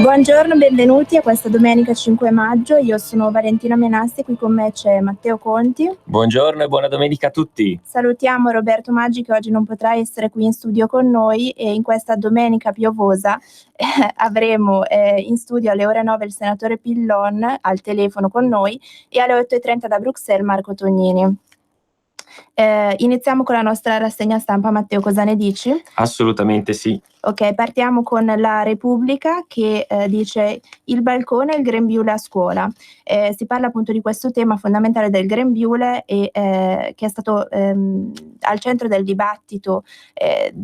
Buongiorno, benvenuti a questa domenica 5 maggio. Io sono Valentina Menassi, qui con me c'è Matteo Conti. Buongiorno e buona domenica a tutti. Salutiamo Roberto Maggi che oggi non potrà essere qui in studio con noi, e in questa domenica piovosa avremo in studio alle ore 9 il senatore Pillon al telefono con noi e alle 8:30 da Bruxelles Marco Tognini. Iniziamo con la nostra rassegna stampa. Matteo, cosa ne dici? Assolutamente sì. Ok, partiamo con la Repubblica che dice il balcone e il grembiule a scuola. Si parla appunto di questo tema fondamentale del grembiule e che è stato al centro del dibattito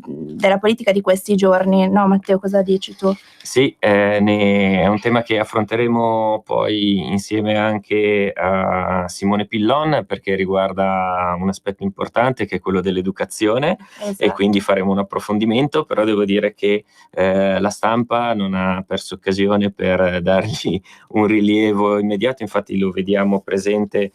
della politica di questi giorni. No, Matteo, cosa dici tu? Sì, è un tema che affronteremo poi insieme anche a Simone Pillon, perché riguarda un aspetto importante che è quello dell'educazione. Esatto. E quindi faremo un approfondimento, però devo dire che la stampa non ha perso occasione per dargli un rilievo immediato, infatti lo vediamo presente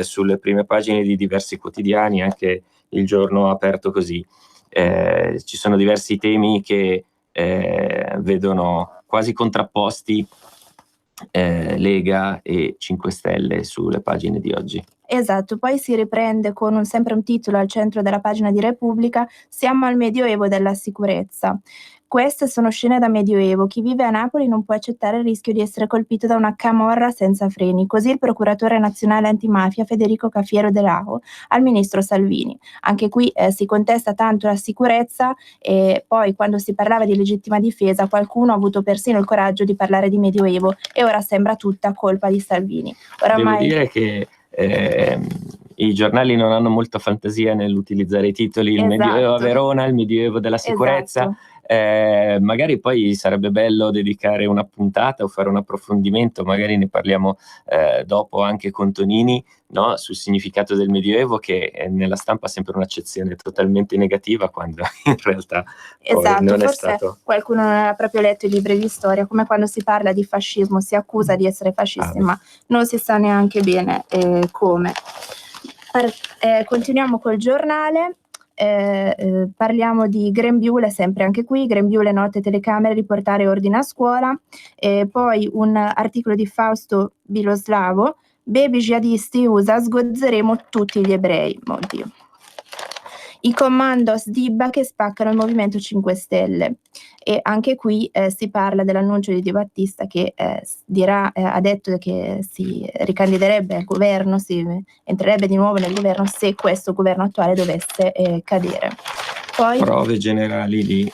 sulle prime pagine di diversi quotidiani, anche Il Giorno ha aperto così. Ci sono diversi temi che vedono quasi contrapposti Lega e 5 Stelle sulle pagine di oggi. Esatto, poi si riprende con sempre un titolo al centro della pagina di Repubblica: siamo al medioevo della sicurezza. Queste sono scene da medioevo. Chi vive a Napoli non può accettare il rischio di essere colpito da una camorra senza freni. Così il procuratore nazionale antimafia Federico Cafiero De Lago al ministro Salvini. Anche qui si contesta tanto la sicurezza, e poi quando si parlava di legittima difesa qualcuno ha avuto persino il coraggio di parlare di medioevo, e ora sembra tutta colpa di Salvini. Devo dire che i giornali non hanno molta fantasia nell'utilizzare i titoli, il Medioevo a Verona, il Medioevo della sicurezza. Esatto. Magari poi sarebbe bello dedicare una puntata o fare un approfondimento, magari ne parliamo dopo anche con Tonini, no? Sul significato del Medioevo, che nella stampa ha sempre un'accezione totalmente negativa, quando in realtà poi non è stato. Qualcuno non ha proprio letto i libri di storia, come quando si parla di fascismo, si accusa di essere fascisti, ma non si sa neanche bene come. Continuiamo col giornale. Parliamo di grembiule, sempre anche qui, grembiule, notte, telecamere, riportare ordine a scuola. Poi un articolo di Fausto Biloslavo: baby jihadisti USA, sgozzeremo tutti gli ebrei. Oddio. I commandos Dibba che spaccano il Movimento 5 Stelle. E anche qui si parla dell'annuncio di Di Battista che ha detto che si ricandiderebbe al governo, si entrerebbe di nuovo nel governo se questo governo attuale dovesse cadere. Poi prove generali di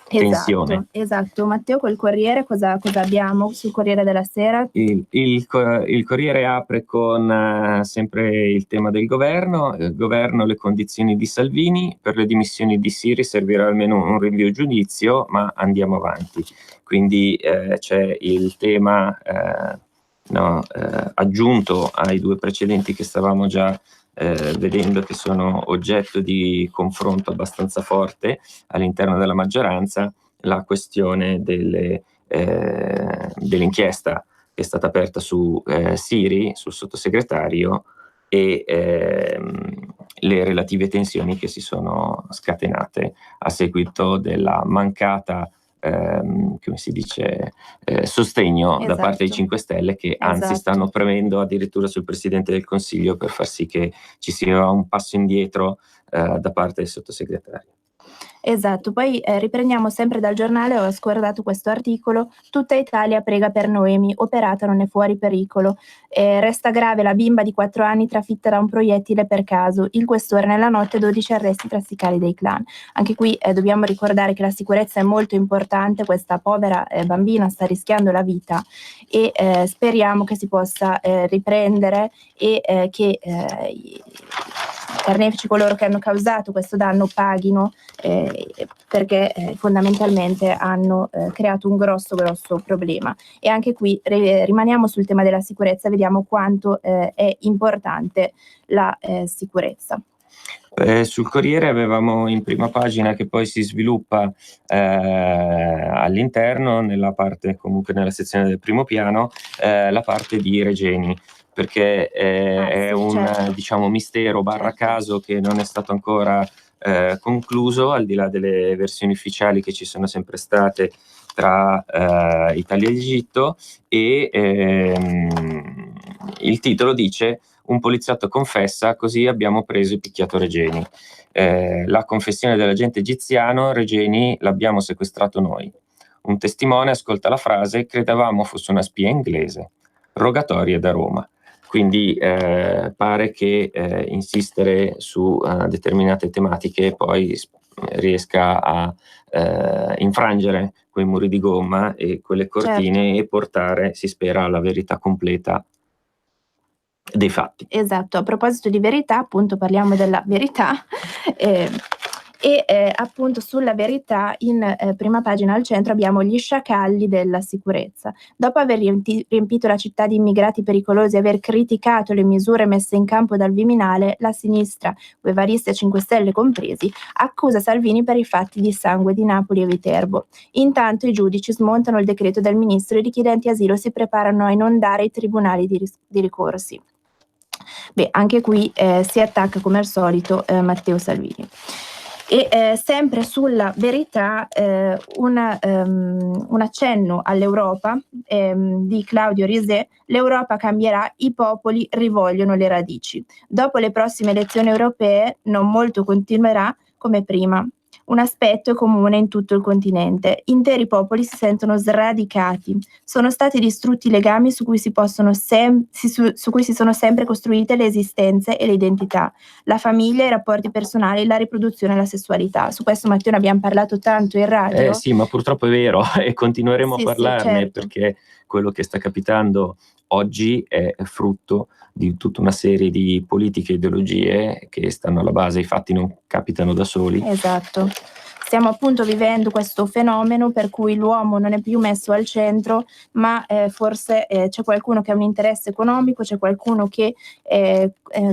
tensione. Esatto. Matteo, col Corriere cosa abbiamo sul Corriere della Sera? Il Corriere apre con sempre il tema del governo. Il governo, le condizioni di Salvini, per le dimissioni di Siri servirà almeno un rinvio giudizio, ma andiamo avanti. Quindi c'è il tema aggiunto ai due precedenti che stavamo già vedendo, che sono oggetto di confronto abbastanza forte all'interno della maggioranza, la questione dell'inchiesta che è stata aperta su Siri, sul sottosegretario, e le relative tensioni che si sono scatenate a seguito della mancata come si dice, sostegno da parte dei 5 Stelle, che anzi stanno premendo addirittura sul Presidente del Consiglio per far sì che ci sia un passo indietro da parte del sottosegretario. Esatto, poi riprendiamo sempre dal giornale. Ho scordato questo articolo: tutta Italia prega per Noemi, operata non è fuori pericolo. Resta grave la bimba di 4 anni trafitta da un proiettile per caso. Il questore nella notte, 12 arresti tra sicari dei clan. Anche qui dobbiamo ricordare che la sicurezza è molto importante. Questa povera bambina sta rischiando la vita e speriamo che si possa riprendere e che i carnefici, coloro che hanno causato questo danno, paghino, perché fondamentalmente hanno creato un grosso problema. E anche qui rimaniamo sul tema della sicurezza, vediamo quanto è importante la sicurezza. Sul Corriere avevamo in prima pagina, che poi si sviluppa all'interno, nella parte, comunque nella sezione del primo piano, la parte di Regeni, perché è un diciamo mistero / caso che non è stato ancora concluso, al di là delle versioni ufficiali che ci sono sempre state tra Italia e Egitto, e il titolo dice: un poliziotto confessa, così abbiamo preso e picchiato Regeni. La confessione dell'agente egiziano: Regeni l'abbiamo sequestrato noi. Un testimone ascolta la frase: credevamo fosse una spia inglese. Rogatorie da Roma. Quindi pare che insistere su determinate tematiche poi riesca a infrangere quei muri di gomma e quelle cortine, certo, e portare, si spera, alla verità completa dei fatti. Esatto, a proposito di verità, appunto parliamo della verità. Appunto sulla verità in prima pagina al centro abbiamo gli sciacalli della sicurezza. Dopo aver riempito la città di immigrati pericolosi e aver criticato le misure messe in campo dal Viminale, la sinistra, guevaristi e 5 Stelle compresi, accusa Salvini per i fatti di sangue di Napoli e Viterbo. Intanto i giudici smontano il decreto del ministro e i richiedenti asilo si preparano a inondare i tribunali di ricorsi. Beh, anche qui si attacca come al solito Matteo Salvini. E sempre sulla verità un accenno all'Europa di Claudio Risè: l'Europa cambierà, i popoli rivogliono le radici. Dopo le prossime elezioni europee non molto continuerà come prima. Un aspetto è comune in tutto il continente: interi popoli si sentono sradicati. Sono stati distrutti i legami su cui si sono sempre costruite le esistenze e le identità, la famiglia, i rapporti personali, la riproduzione e la sessualità. Su questo, Matteo, ne abbiamo parlato tanto in radio. Sì, ma purtroppo è vero e continueremo a parlarne, certo, perché quello che sta capitando oggi è frutto di tutta una serie di politiche e ideologie che stanno alla base. I fatti non capitano da soli. Esatto. Stiamo appunto vivendo questo fenomeno per cui l'uomo non è più messo al centro, ma forse c'è qualcuno che ha un interesse economico, c'è qualcuno che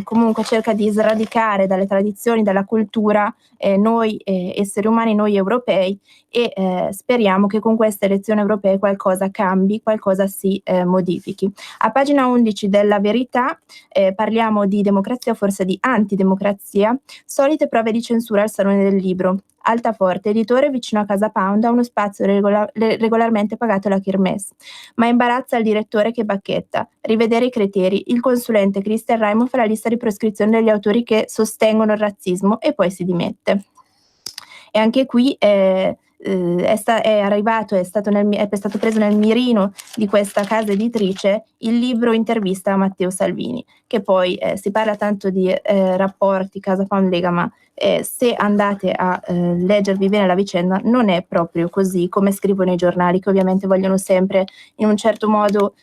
comunque cerca di sradicare dalle tradizioni, dalla cultura, noi esseri umani, noi europei, e speriamo che con queste elezioni europee qualcosa cambi, qualcosa si modifichi. A pagina 11 della Verità parliamo di democrazia, o forse di antidemocrazia. Solite prove di censura al Salone del Libro. Altaforte, editore vicino a Casa Pound, ha uno spazio regolarmente pagato alla Kermesse, ma imbarazza il direttore che bacchetta. Rivedere i criteri. Il consulente Christian Raimond fa la lista di proscrizione degli autori che sostengono il razzismo e poi si dimette. E anche qui è stato preso nel mirino di questa casa editrice il libro intervista a Matteo Salvini, che poi si parla tanto di rapporti Casa Pound Lega, ma se andate a leggervi bene la vicenda non è proprio così come scrivono i giornali, che ovviamente vogliono sempre in un certo modo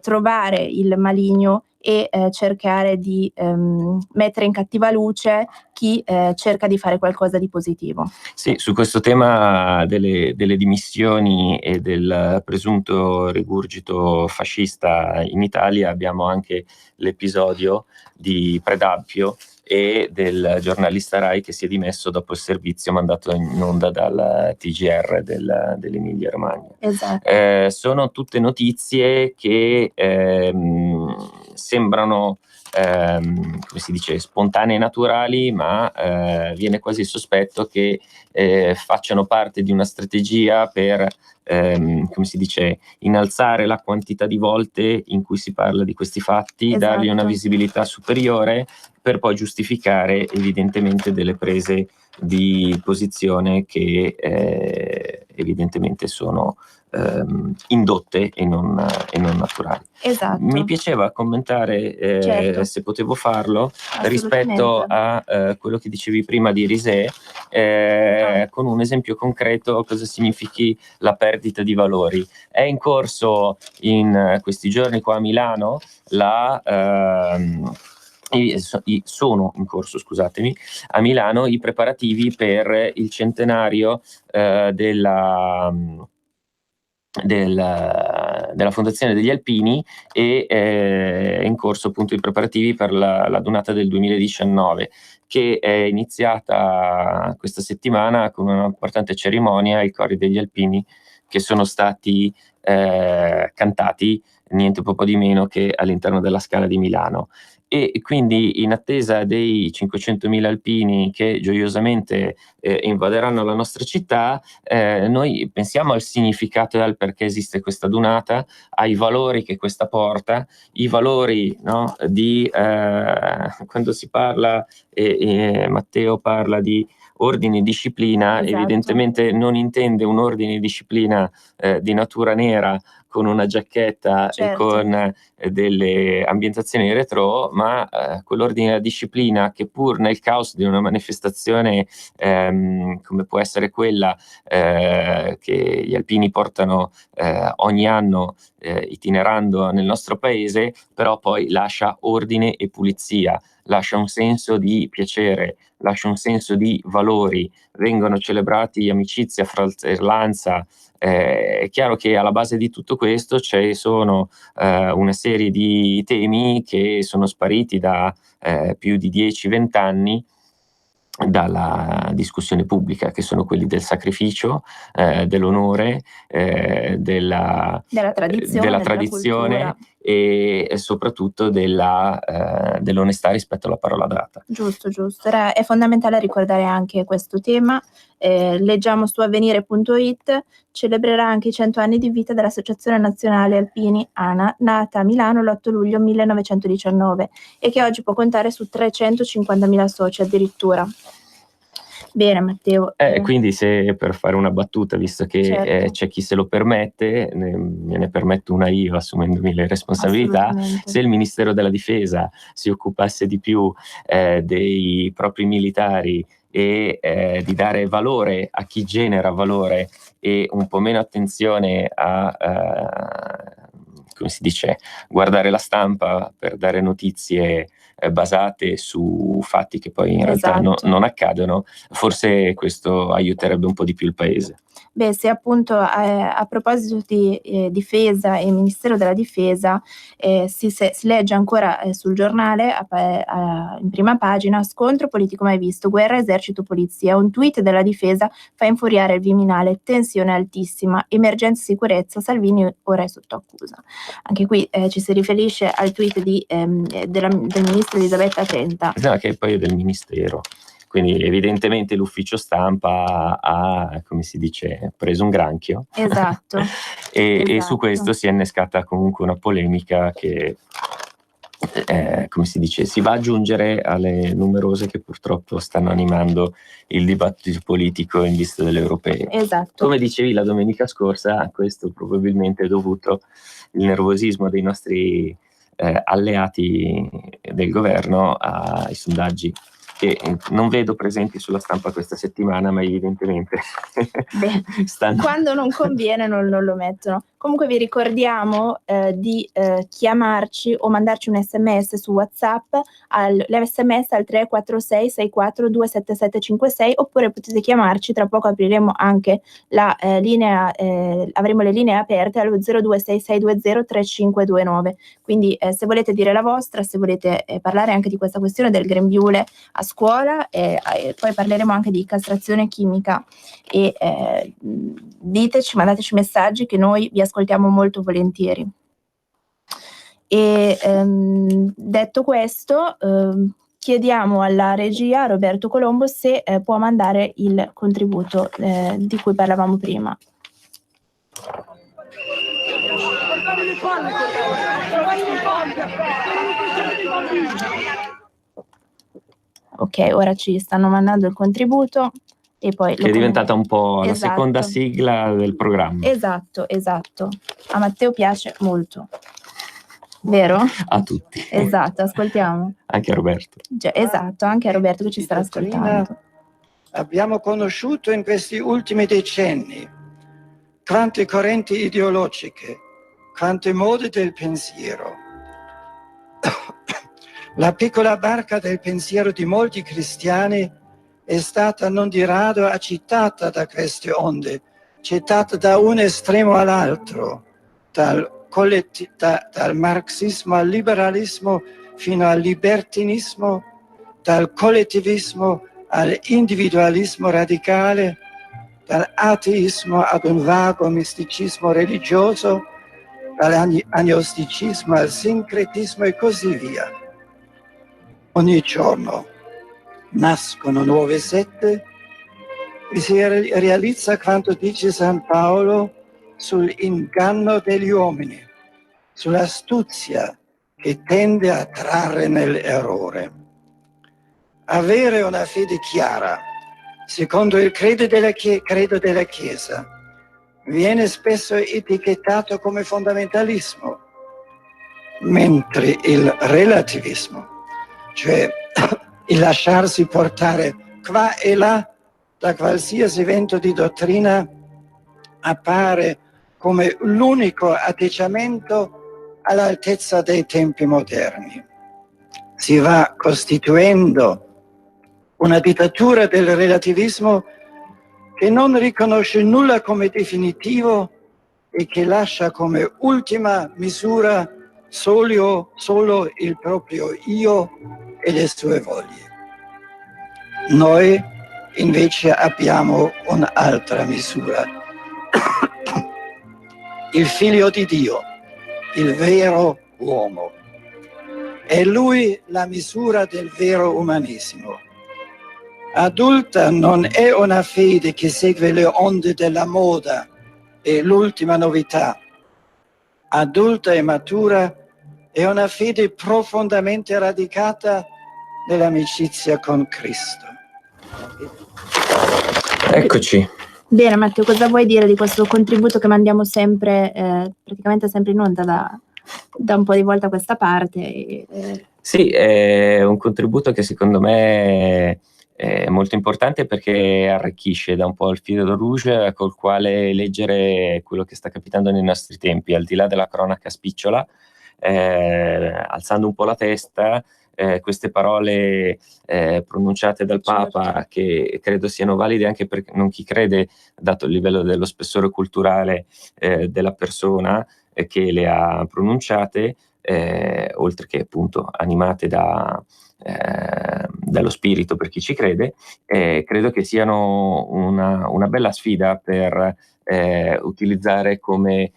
trovare il maligno e cercare di mettere in cattiva luce chi cerca di fare qualcosa di positivo. Sì, su questo tema delle dimissioni e del presunto rigurgito fascista in Italia abbiamo anche l'episodio di Predappio e del giornalista Rai che si è dimesso dopo il servizio mandato in onda dal TGR dell'Emilia Romagna. Esatto. Sono tutte notizie che sembrano come si dice, spontanee e naturali, ma viene quasi il sospetto che facciano parte di una strategia per come si dice, innalzare la quantità di volte in cui si parla di questi fatti, esatto, dargli una visibilità superiore per poi giustificare evidentemente delle prese di posizione che evidentemente sono indotte e non naturali. Esatto. Mi piaceva commentare, certo, se potevo farlo, rispetto a quello che dicevi prima di Risè, con un esempio concreto cosa significhi la perdita di valori. È in corso in questi giorni qua a Milano sono in corso, scusatemi, a Milano i preparativi per il centenario della Fondazione degli Alpini e è in corso appunto i preparativi per la donata del 2019, che è iniziata questa settimana con un'importante cerimonia ai cori degli Alpini che sono stati cantati niente poco di meno che all'interno della Scala di Milano. e quindi in attesa dei 500.000 alpini che gioiosamente invaderanno la nostra città, noi pensiamo al significato e al perché esiste questa dunata, ai valori che questa porta, i valori, no, di quando si parla Matteo parla di ordine e disciplina, Esatto. evidentemente non intende un ordine e disciplina di natura nera con una giacchetta e Certo. con delle ambientazioni retro, ma quell'ordine e disciplina che pur nel caos di una manifestazione come può essere quella che gli alpini portano ogni anno itinerando nel nostro paese, però poi lascia ordine e pulizia, lascia un senso di piacere, lascia un senso di valori, vengono celebrati amicizia, fratellanza. È chiaro che alla base di tutto questo sono una serie di temi che sono spariti da più di 10-20 anni dalla discussione pubblica, che sono quelli del sacrificio, dell'onore, della tradizione e soprattutto dell'onestà rispetto alla parola data. Giusto. È fondamentale ricordare anche questo tema. Leggiamo su avvenire.it, celebrerà anche i 100 anni di vita dell'Associazione Nazionale Alpini ANA, nata a Milano l'8 luglio 1919 e che oggi può contare su 350.000 soci addirittura. Bene Matteo. Quindi se per fare una battuta, visto che certo, c'è chi se lo permette, me ne permetto una io assumendomi le responsabilità, se il Ministero della Difesa si occupasse di più dei propri militari e di dare valore a chi genera valore e un po' meno attenzione a come si dice, guardare la stampa per dare notizie basate su fatti che poi in realtà non accadono, forse questo aiuterebbe un po' di più il paese. Beh, se appunto a proposito di difesa e Ministero della Difesa si legge ancora sul giornale in prima pagina: scontro politico mai visto, guerra esercito polizia, un tweet della Difesa fa infuriare il Viminale, tensione altissima, emergenza sicurezza, Salvini ora è sotto accusa. Anche qui ci si riferisce al tweet del ministro Elisabetta Trenta. No, che poi è del Ministero. Quindi evidentemente l'ufficio stampa ha, come si dice, preso un granchio. Esatto. E su questo si è innescata comunque una polemica che, come si dice, si va ad aggiungere alle numerose che purtroppo stanno animando il dibattito politico in vista delle europee. Esatto. Come dicevi la domenica scorsa, questo probabilmente è dovuto al nervosismo dei nostri alleati del governo ai sondaggi che non vedo presenti sulla stampa questa settimana, ma evidentemente quando non conviene non lo mettono. Comunque vi ricordiamo di chiamarci o mandarci un sms su WhatsApp, l'sms al 346 64 27756, oppure potete chiamarci, tra poco apriremo anche la linea, avremo le linee aperte allo 026620 3529. Quindi se volete dire la vostra, se volete parlare anche di questa questione del grembiule a scuola, poi parleremo anche di castrazione chimica e diteci, mandateci messaggi che noi vi ascoltiamo molto volentieri. E detto questo, chiediamo alla regia, Roberto Colombo, se può mandare il contributo di cui parlavamo prima. Ok, ora ci stanno mandando il contributo. E poi che è diventata un po' la seconda sigla del programma. Esatto. A Matteo piace molto. Vero? A tutti. Esatto, ascoltiamo. Anche a Roberto. Esatto, anche a Roberto che ci sta ascoltando. Abbiamo conosciuto in questi ultimi decenni quante correnti ideologiche, quante mode del pensiero. La piccola barca del pensiero di molti cristiani è stata non di rado agitata da queste onde, gettata da un estremo all'altro, dal marxismo al liberalismo fino al libertinismo, dal collettivismo all'individualismo radicale, dall'ateismo ad un vago misticismo religioso, dall'agnosticismo al sincretismo e così via. Ogni giorno nascono nuove sette e si realizza quanto dice San Paolo sull'inganno degli uomini, sull'astuzia che tende a trarre nell'errore. Avere una fede chiara, secondo il credo della Chiesa, viene spesso etichettato come fondamentalismo, mentre il relativismo, cioè il lasciarsi portare qua e là da qualsiasi vento di dottrina, appare come l'unico atteggiamento all'altezza dei tempi moderni. Si va costituendo una dittatura del relativismo che non riconosce nulla come definitivo e che lascia come ultima misura solo il proprio io e le sue voglie. Noi invece abbiamo un'altra misura. Il Figlio di Dio, il vero uomo. È lui la misura del vero umanesimo. Adulta non è una fede che segue le onde della moda e l'ultima novità. Adulta e matura è una fede profondamente radicata nell'amicizia con Cristo. Eccoci. Bene Matteo, cosa vuoi dire di questo contributo che mandiamo sempre, praticamente sempre in onda da un po' di volta a questa parte? Sì, è un contributo che secondo me è molto importante perché arricchisce da un po' il filo rouge col quale leggere quello che sta capitando nei nostri tempi, al di là della cronaca spicciola, alzando un po' la testa. Queste parole pronunciate dal Papa, che credo siano valide anche per non chi crede, dato il livello dello spessore culturale della persona che le ha pronunciate, oltre che appunto animate dallo spirito per chi ci crede, credo che siano una bella sfida per utilizzare come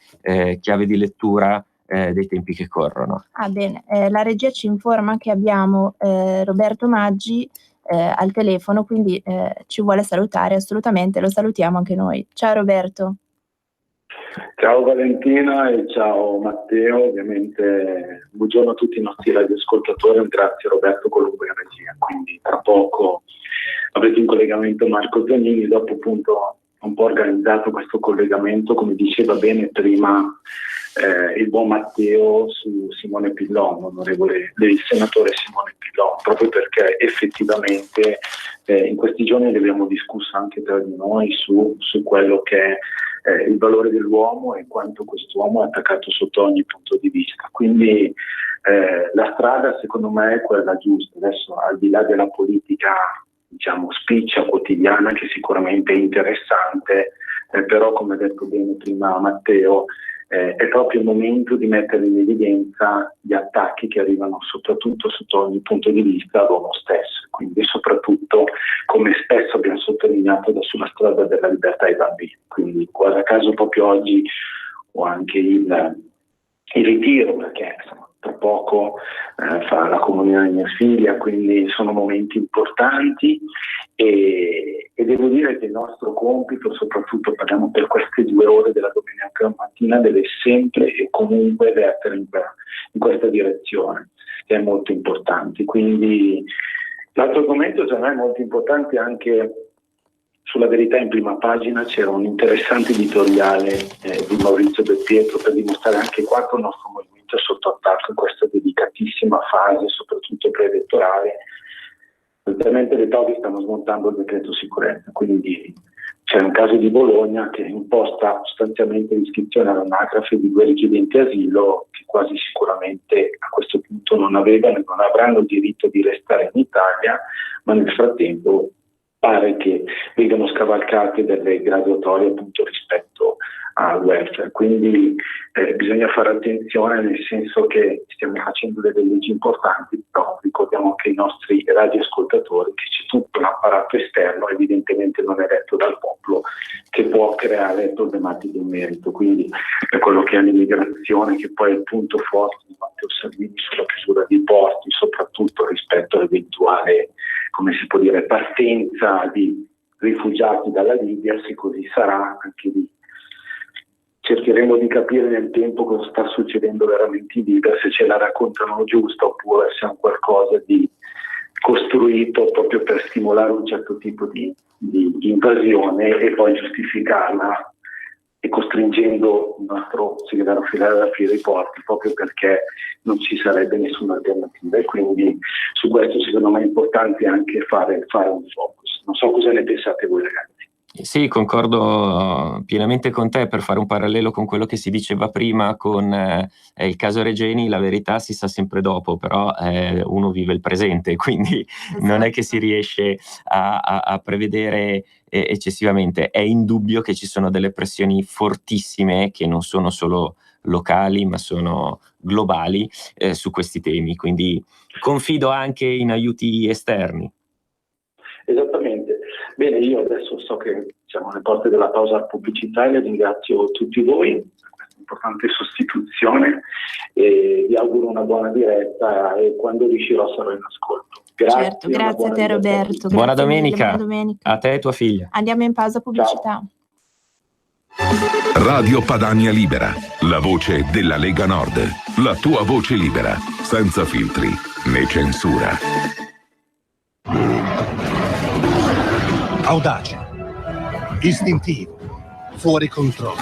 chiave di lettura dei tempi che corrono. Bene, la regia ci informa che abbiamo Roberto Maggi al telefono, quindi ci vuole salutare assolutamente, lo salutiamo anche noi. Ciao Roberto. Ciao Valentina e ciao Matteo, ovviamente buongiorno a tutti i nostri radioascoltatori e grazie Roberto Colombo in regia. Quindi tra poco avrete in collegamento Marco Zanini, dopo appunto un po' organizzato questo collegamento, come diceva bene prima il buon Matteo, su Simone Pillon, il senatore Simone Pillon, proprio perché effettivamente in questi giorni ne abbiamo discusso anche tra di noi su quello che è il valore dell'uomo e quanto quest'uomo è attaccato sotto ogni punto di vista. Quindi la strada secondo me è quella giusta. Adesso, al di là della politica diciamo spiccia quotidiana, che sicuramente è interessante, però come ha detto bene prima Matteo, è proprio il momento di mettere in evidenza gli attacchi che arrivano soprattutto sotto ogni punto di vista all'uomo stesso, quindi soprattutto, come spesso abbiamo sottolineato, sulla strada della libertà ai bambini. Quindi guarda caso proprio oggi ho anche il ritiro, perché insomma, tra poco fa la comunione di mia figlia, quindi sono momenti importanti e devo dire che il nostro compito, soprattutto parliamo per queste 2 ore della domenica mattina, deve sempre e comunque vertere in questa direzione, che è molto importante. Quindi l'altro argomento secondo me è molto importante anche sulla Verità in prima pagina. C'era un interessante editoriale di Maurizio Belpietro per dimostrare anche quanto il nostro movimento è sotto attacco in questa delicatissima fase, soprattutto preelettorale. Ultimamente le Toghi stanno smontando il decreto sicurezza, quindi c'è un caso di Bologna che imposta sostanzialmente l'iscrizione all'anagrafe di 2 richiedenti asilo che quasi sicuramente a questo punto non avevano e non avranno il diritto di restare in Italia, ma nel frattempo pare che vengano scavalcate delle graduatorie appunto rispetto al welfare. Quindi bisogna fare attenzione, nel senso che stiamo facendo delle leggi importanti, però ricordiamo anche ai nostri radioascoltatori che c'è tutto un apparato esterno, evidentemente non eletto dal popolo, che può creare problematiche in merito. Quindi è quello che è l'immigrazione, che poi è il punto forte di Matteo Salvini sulla chiusura dei porti, soprattutto rispetto all'eventuale, come si può dire, partenza di rifugiati dalla Libia. Se così sarà, anche lì cercheremo di capire nel tempo cosa sta succedendo veramente in Libia, se ce la raccontano giusta oppure se è un qualcosa di costruito proprio per stimolare un certo tipo di invasione e poi giustificarla e costringendo il nostro segretario federale ad aprire i porti proprio perché non ci sarebbe nessuna alternativa. E quindi su questo secondo me è importante anche fare un focus. Non so cosa ne pensate voi, ragazzi. Sì, concordo pienamente con te. Per fare un parallelo con quello che si diceva prima con il caso Regeni, la verità si sa sempre dopo, però uno vive il presente, quindi non è che si riesce a prevedere eccessivamente. È indubbio che ci sono delle pressioni fortissime che non sono solo locali ma sono globali su questi temi, quindi confido anche in aiuti esterni. Esattamente. Bene, io adesso so che siamo alle porte della pausa pubblicitaria, ringrazio tutti voi per questa importante sostituzione e vi auguro una buona diretta e quando riuscirò sarò in ascolto. Grazie. Certo, grazie a te Roberto. Buona Grazie mille, domenica. buona domenica. A te e tua figlia. Andiamo in pausa pubblicità. Ciao. Radio Padania Libera, la voce della Lega Nord. La tua voce libera, senza filtri né censura. Audace, istintivo, fuori controllo.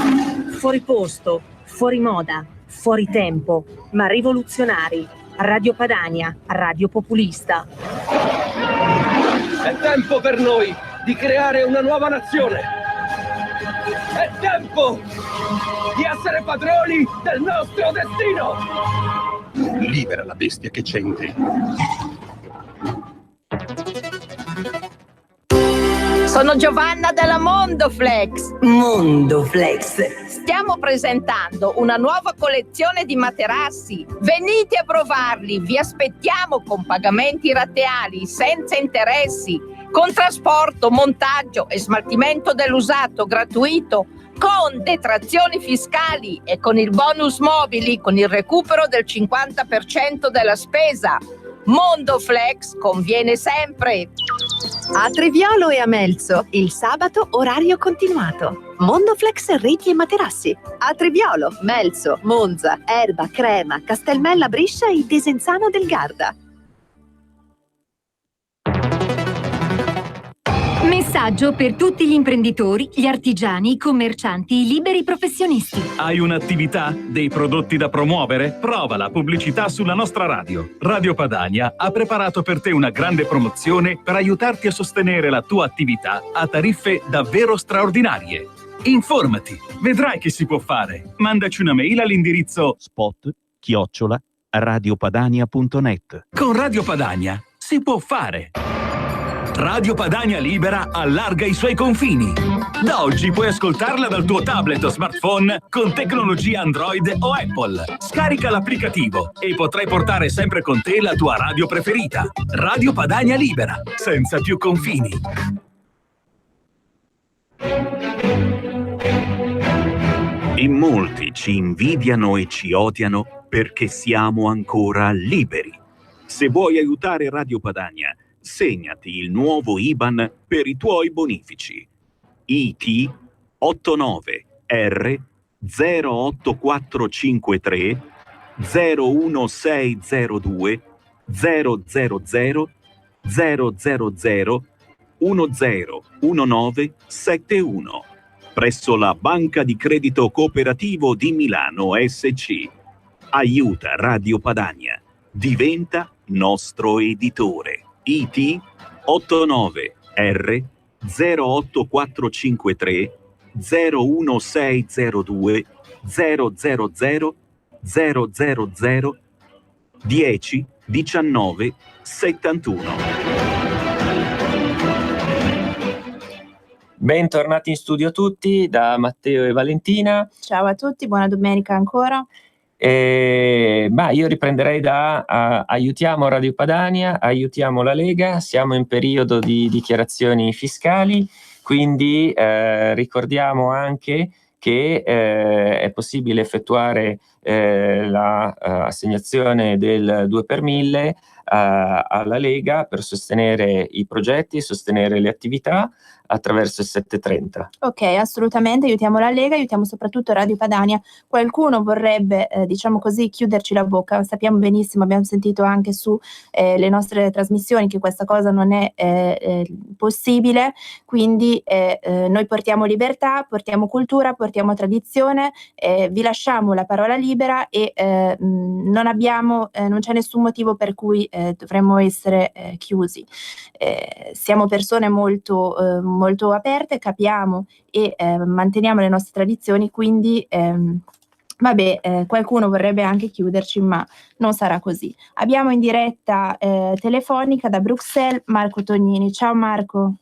Fuori posto, fuori moda, fuori tempo, ma rivoluzionari. Radio Padania, radio populista. È tempo per noi di creare una nuova nazione. È tempo di essere padroni del nostro destino. Libera la bestia che c'è in te. Sono Giovanna della Mondoflex. Mondoflex. Stiamo presentando una nuova collezione di materassi. Venite a provarli, vi aspettiamo con pagamenti rateali, senza interessi, con trasporto, montaggio e smaltimento dell'usato gratuito, con detrazioni fiscali e con il bonus mobili, con il recupero del 50% della spesa. Mondoflex conviene sempre. A Triviolo e a Melzo, il sabato orario continuato. Mondoflex reti e materassi. A Triviolo, Melzo, Monza, Erba, Crema, Castelmella Briscia e Desenzano del Garda. Messaggio per tutti gli imprenditori, gli artigiani, i commercianti, i liberi professionisti. Hai un'attività? Dei prodotti da promuovere? Prova la pubblicità sulla nostra radio. Radio Padania ha preparato per te una grande promozione per aiutarti a sostenere la tua attività a tariffe davvero straordinarie. Informati, vedrai che si può fare. Mandaci una mail all'indirizzo spot@radiopadania.net. Con Radio Padania si può fare. Radio Padania Libera allarga i suoi confini. Da oggi puoi ascoltarla dal tuo tablet o smartphone con tecnologia Android o Apple. Scarica l'applicativo e potrai portare sempre con te la tua radio preferita. Radio Padania Libera, senza più confini. In molti ci invidiano e ci odiano perché siamo ancora liberi. Se vuoi aiutare Radio Padania, segnati il nuovo IBAN per i tuoi bonifici. IT 89R 08453 01602 000 000 101971 presso la Banca di Credito Cooperativo di Milano SC. Aiuta Radio Padania. Diventa nostro editore. IT 89R 08453 01602 000 000 10 19 71. Bentornati in studio tutti da Matteo e Valentina. Ciao a tutti, buona domenica ancora. Io riprenderei da aiutiamo Radio Padania, aiutiamo la Lega, siamo in periodo di dichiarazioni fiscali, quindi ricordiamo anche che è possibile effettuare la assegnazione del 2 per 1000 alla Lega per sostenere i progetti e sostenere le attività attraverso il 730. Ok, assolutamente, aiutiamo la Lega, aiutiamo soprattutto Radio Padania. Qualcuno vorrebbe, diciamo così, chiuderci la bocca. Sappiamo benissimo, abbiamo sentito anche su le nostre trasmissioni che questa cosa non è possibile, quindi noi portiamo libertà, portiamo cultura, portiamo tradizione, vi lasciamo la parola libera e non c'è nessun motivo per cui dovremmo essere chiusi. Siamo persone molto aperte, capiamo e manteniamo le nostre tradizioni, quindi qualcuno vorrebbe anche chiuderci, ma non sarà così. Abbiamo in diretta telefonica da Bruxelles Marco Tognini. Ciao Marco.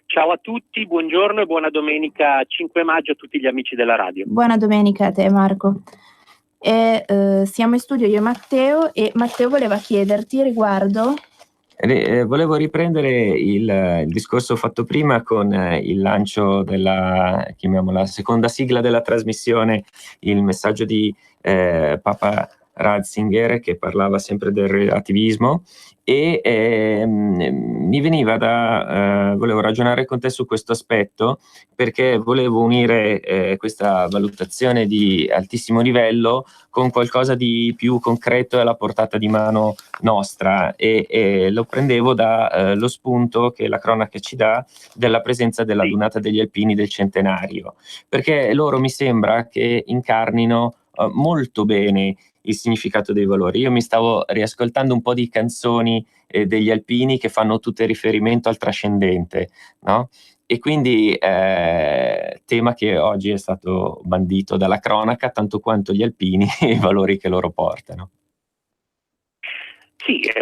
Ciao a tutti, buongiorno e buona domenica 5 maggio a tutti gli amici della radio. Buona domenica a te Marco. Siamo in studio io e Matteo voleva chiederti riguardo... Volevo riprendere il discorso fatto prima con il lancio della, chiamiamola, seconda sigla della trasmissione, il messaggio di Papa Ratzinger, che parlava sempre del relativismo, e mi veniva volevo ragionare con te su questo aspetto, perché volevo unire questa valutazione di altissimo livello con qualcosa di più concreto e alla portata di mano nostra, e lo prendevo lo spunto che la cronaca ci dà della presenza della Dunata degli Alpini del centenario, perché loro mi sembra che incarnino molto bene il significato dei valori. Io mi stavo riascoltando un po' di canzoni degli alpini che fanno tutte riferimento al trascendente, no? E quindi tema che oggi è stato bandito dalla cronaca tanto quanto gli alpini e i valori che loro portano. Sì, è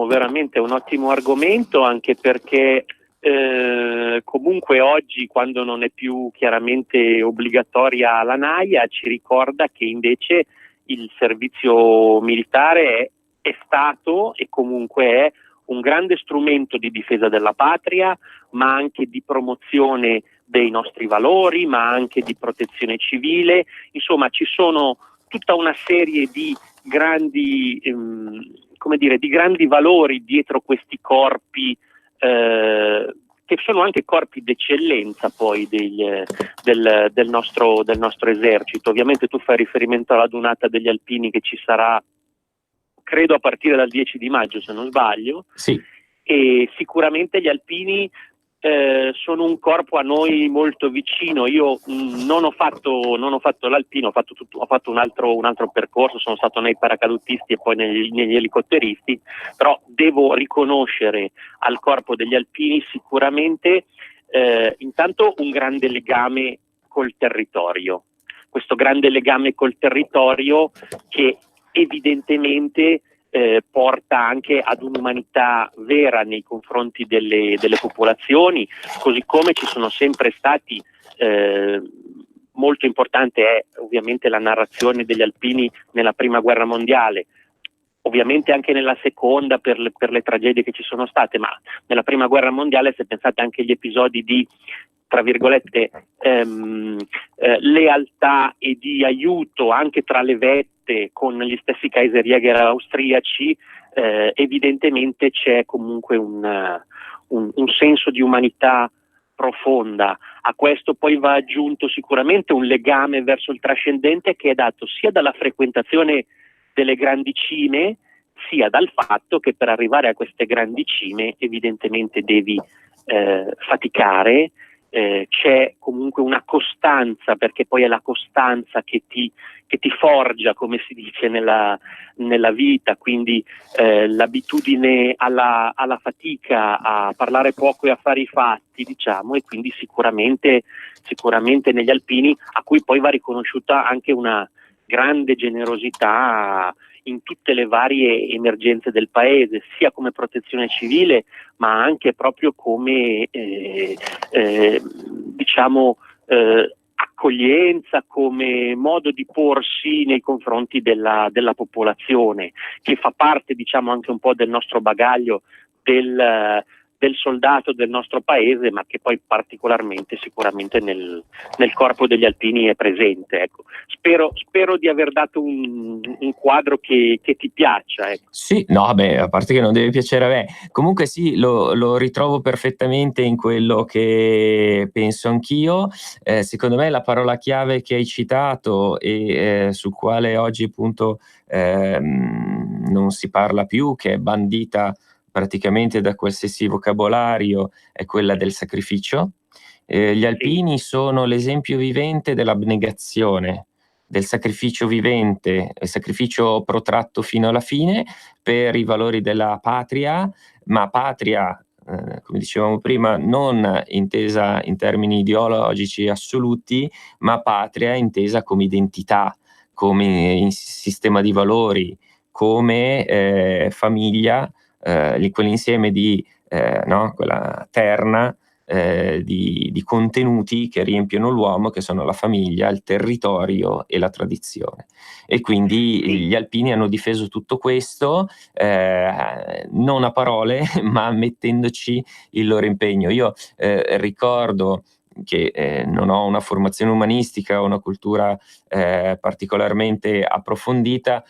veramente un ottimo argomento, anche perché comunque oggi, quando non è più chiaramente obbligatoria la naia, ci ricorda che invece il servizio militare è stato e comunque è un grande strumento di difesa della patria, ma anche di promozione dei nostri valori, ma anche di protezione civile. Insomma, ci sono tutta una serie di grandi, di grandi valori dietro questi corpi, che sono anche corpi d'eccellenza poi del nostro esercito. Ovviamente tu fai riferimento alla Dunata degli Alpini, che ci sarà, credo, a partire dal 10 di maggio, se non sbaglio. Sì. E sicuramente gli alpini sono un corpo a noi molto vicino. Io non ho fatto l'alpino, ho fatto un altro percorso, sono stato nei paracadutisti e poi negli elicotteristi, però devo riconoscere al corpo degli alpini sicuramente intanto un grande legame col territorio, questo grande legame col territorio che evidentemente porta anche ad un'umanità vera nei confronti delle popolazioni, così come ci sono sempre stati, molto importante è ovviamente la narrazione degli alpini nella prima guerra mondiale, ovviamente anche nella seconda per le tragedie che ci sono state, ma nella prima guerra mondiale, se pensate anche agli episodi di, tra virgolette, lealtà e di aiuto anche tra le vette con gli stessi Kaiserjäger austriaci, evidentemente c'è comunque un senso di umanità profonda. A questo poi va aggiunto sicuramente un legame verso il trascendente, che è dato sia dalla frequentazione delle grandi cime, sia dal fatto che per arrivare a queste grandi cime evidentemente devi faticare. C'è comunque una costanza, perché poi è la costanza che ti forgia, come si dice nella vita, quindi l'abitudine alla fatica, a parlare poco e a fare i fatti, diciamo, e quindi sicuramente negli alpini, a cui poi va riconosciuta anche una grande generosità in tutte le varie emergenze del paese, sia come protezione civile, ma anche proprio come accoglienza, come modo di porsi nei confronti della popolazione, che fa parte, diciamo, anche un po' del nostro bagaglio del del soldato del nostro paese, ma che poi particolarmente sicuramente nel corpo degli alpini è presente. Ecco. Spero di aver dato un quadro che ti piaccia. Ecco. Sì, no, beh, a parte che non deve piacere a me. Comunque sì, lo ritrovo perfettamente in quello che penso anch'io. Secondo me la parola chiave che hai citato e sul quale oggi appunto non si parla più, che è bandita praticamente da qualsiasi vocabolario, è quella del sacrificio. Gli alpini sono l'esempio vivente dell'abnegazione, del sacrificio vivente, il sacrificio protratto fino alla fine per i valori della patria, ma patria, come dicevamo prima, non intesa in termini ideologici assoluti, ma patria intesa come identità, come sistema di valori, come famiglia, quell'insieme di no, quella terna di contenuti che riempiono l'uomo, che sono la famiglia, il territorio e la tradizione. E quindi gli alpini hanno difeso tutto questo, non a parole, ma mettendoci il loro impegno. Io ricordo che non ho una formazione umanistica o una cultura particolarmente approfondita,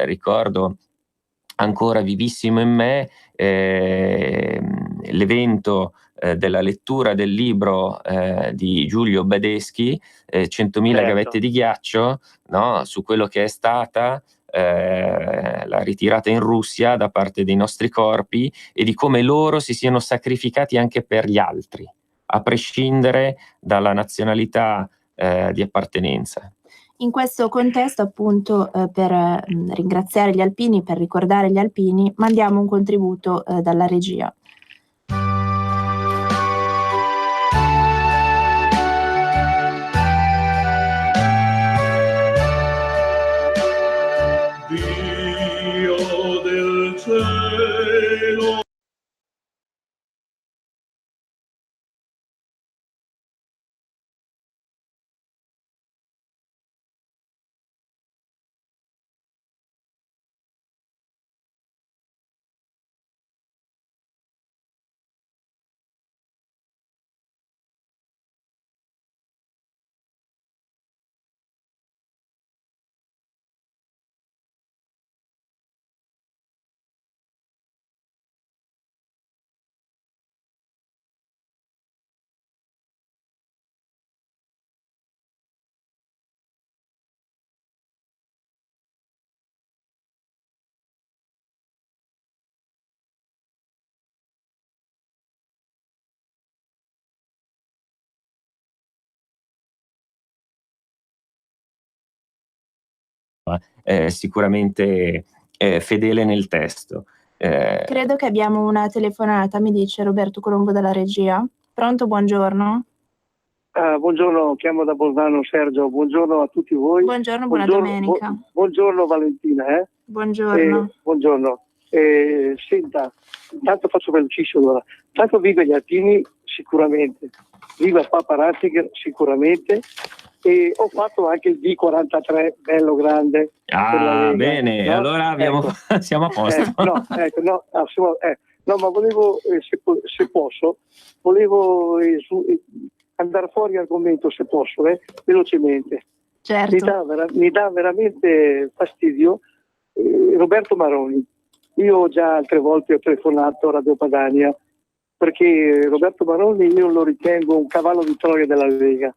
ricordo ancora vivissimo in me l'evento della lettura del libro di Giulio Badeschi, 100.000 gavette di ghiaccio, no? Su quello che è stata la ritirata in Russia da parte dei nostri corpi e di come loro si siano sacrificati anche per gli altri, a prescindere dalla nazionalità di appartenenza. In questo contesto, appunto, per ringraziare gli alpini, per ricordare gli alpini, mandiamo un contributo dalla regia. Dio del cielo. Sicuramente fedele nel testo. Credo che abbiamo una telefonata, mi dice Roberto Colombo dalla regia. Pronto, buongiorno. Buongiorno, chiamo da Bolzano Sergio, buongiorno a tutti voi. Buongiorno, buona domenica. Buongiorno Valentina. Buongiorno. Buongiorno. Senta, intanto faccio velocissimo ora. Tanto viva gli alpini sicuramente, viva Papa Ratzinger sicuramente, e ho fatto anche il D43 bello grande. Ah, bene, no? allora abbiamo, siamo a posto. No, ma volevo, se posso, volevo andare fuori argomento, se posso, velocemente. Certo. Mi dà veramente fastidio Roberto Maroni. Io già altre volte ho telefonato a Radio Padania perché Roberto Maroni io lo ritengo un cavallo di Troia della Lega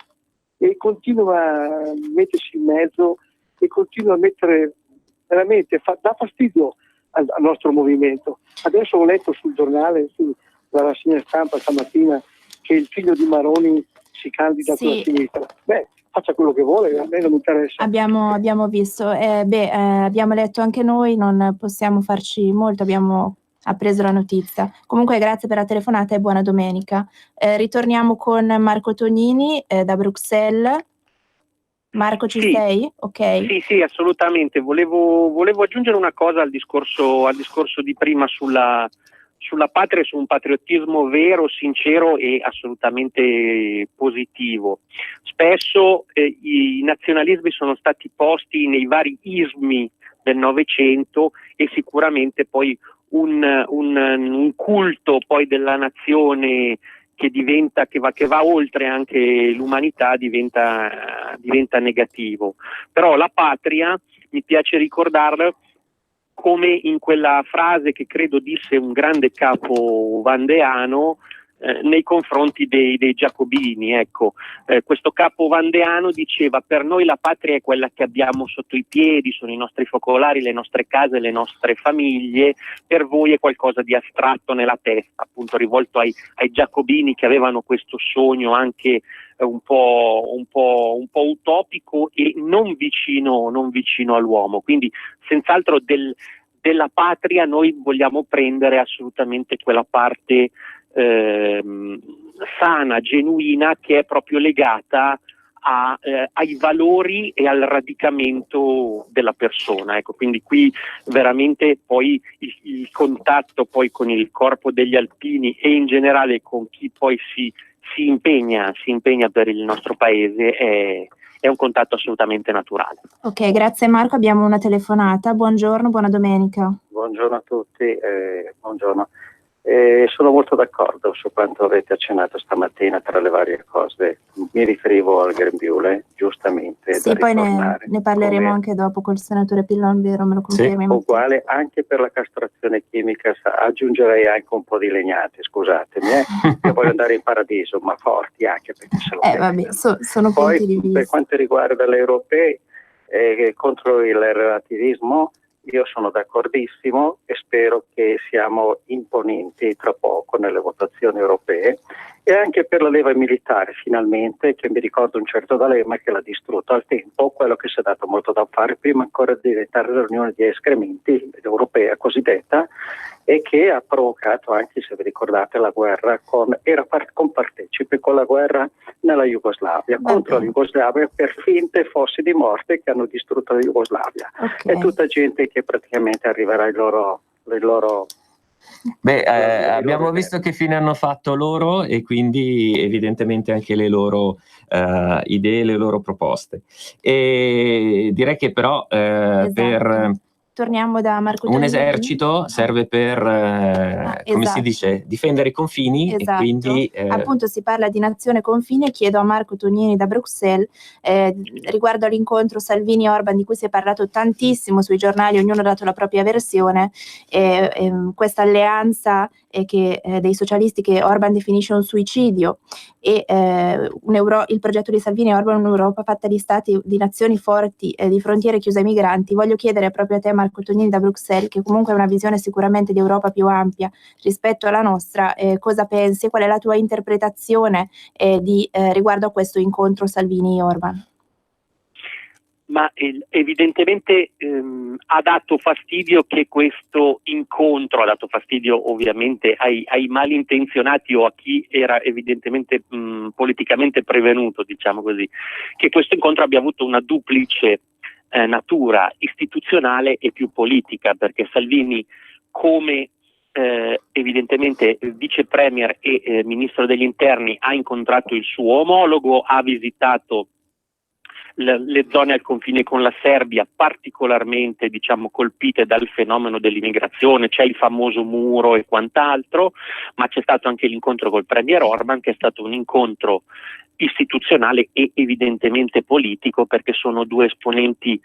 e continua a mettersi in mezzo e continua a mettere veramente, dà fastidio al nostro movimento. Adesso ho letto sul giornale, sulla rassegna stampa stamattina, che il figlio di Maroni si candida con la sinistra. Beh, faccia quello che vuole, a me non mi interessa. Abbiamo visto, abbiamo letto anche noi, non possiamo farci molto, abbiamo appreso la notizia. Comunque grazie per la telefonata e buona domenica. Ritorniamo con Marco Tognini da Bruxelles. Marco, ci sei? Ok. Sì, assolutamente. Volevo aggiungere una cosa al discorso di prima sulla patria e su un patriottismo vero, sincero e assolutamente positivo. Spesso i nazionalismi sono stati posti nei vari ismi del Novecento e sicuramente poi un culto poi della nazione che va oltre anche l'umanità, diventa negativo. Però la patria, mi piace ricordarla come in quella frase che credo disse un grande capo vandeano nei confronti dei giacobini. Ecco, questo capo vandeano diceva: per noi la patria è quella che abbiamo sotto i piedi, sono i nostri focolari, le nostre case, le nostre famiglie, per voi è qualcosa di astratto nella testa, appunto rivolto ai giacobini che avevano questo sogno anche un po' utopico e non vicino all'uomo. Quindi senz'altro della patria noi vogliamo prendere assolutamente quella parte sana, genuina, che è proprio legata ai valori e al radicamento della persona. Ecco, quindi qui veramente poi il contatto poi con il corpo degli alpini e in generale con chi poi si impegna per il nostro paese è un contatto assolutamente naturale. Ok, grazie Marco, abbiamo una telefonata. Buongiorno, buona domenica. Buongiorno a tutti, buongiorno. Sono molto d'accordo su quanto avete accennato stamattina tra le varie cose. Mi riferivo al grembiule, giustamente. Sì, poi ne parleremo anche dopo col senatore Pillon, vero? Me lo confermi? Sì, uguale anche per la castrazione chimica, aggiungerei anche un po' di legnate, scusatemi, io voglio andare in paradiso, ma forti anche perché se lo vabbè, sono poi, punti di vista. Per quanto riguarda le europee, contro il relativismo, io sono d'accordissimo e spero che siamo imponenti tra poco nelle votazioni europee, e anche per la leva militare finalmente, che mi ricordo un certo D'Alema che l'ha distrutto al tempo, quello che si è dato molto da fare prima ancora di diventare l'Unione di Escrementi europea cosiddetta, e che ha provocato anche, se vi ricordate, la guerra compartecipe con la guerra nella Jugoslavia, contro la Jugoslavia, per finte fossi di morte che hanno distrutto la Jugoslavia. È tutta gente che praticamente arriverà ai loro abbiamo visto che fine hanno fatto loro, e quindi evidentemente anche le loro idee, le loro proposte. E direi che però per Torniamo da Marco un Tonini. esercito serve per, come si dice, difendere i confini. Esatto. E quindi appunto si parla di nazione confine. Chiedo a Marco Tonini da Bruxelles riguardo all'incontro Salvini-Orban, di cui si è parlato tantissimo sui giornali, ognuno ha dato la propria versione, questa alleanza che dei socialisti che Orban definisce un suicidio, e il progetto di Salvini e Orban, un'Europa fatta di stati, di nazioni forti, di frontiere chiuse ai migranti. Voglio chiedere proprio a te, Marco Tonini da Bruxelles, che comunque è una visione sicuramente di Europa più ampia rispetto alla nostra, cosa pensi? Qual è la tua interpretazione riguardo a questo incontro Salvini-Orban? Ma evidentemente ha dato fastidio che questo incontro, ha dato fastidio ovviamente ai malintenzionati o a chi era evidentemente politicamente prevenuto, diciamo così, che questo incontro abbia avuto una duplice natura istituzionale e più politica, perché Salvini, come evidentemente vice premier e ministro degli interni, ha incontrato il suo omologo, ha visitato le zone al confine con la Serbia, particolarmente colpite dal fenomeno dell'immigrazione. C'è il famoso muro e quant'altro, ma c'è stato anche l'incontro col premier Orban, che è stato un incontro istituzionale e evidentemente politico, perché sono due esponenti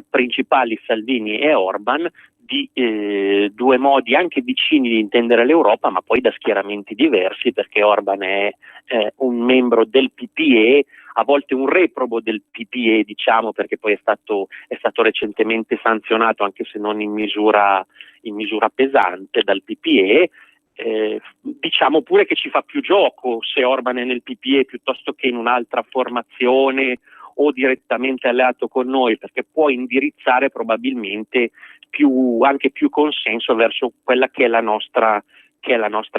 principali, Salvini e Orban, di due modi anche vicini di intendere l'Europa, ma poi da schieramenti diversi, perché Orban è un membro del PPE, a volte un reprobo del PPE, perché poi è stato recentemente sanzionato, anche se non in misura pesante, dal PPE. Diciamo pure che ci fa più gioco se Orban è nel PPE piuttosto che in un'altra formazione o direttamente alleato con noi, perché può indirizzare probabilmente anche più consenso verso quella che è la nostra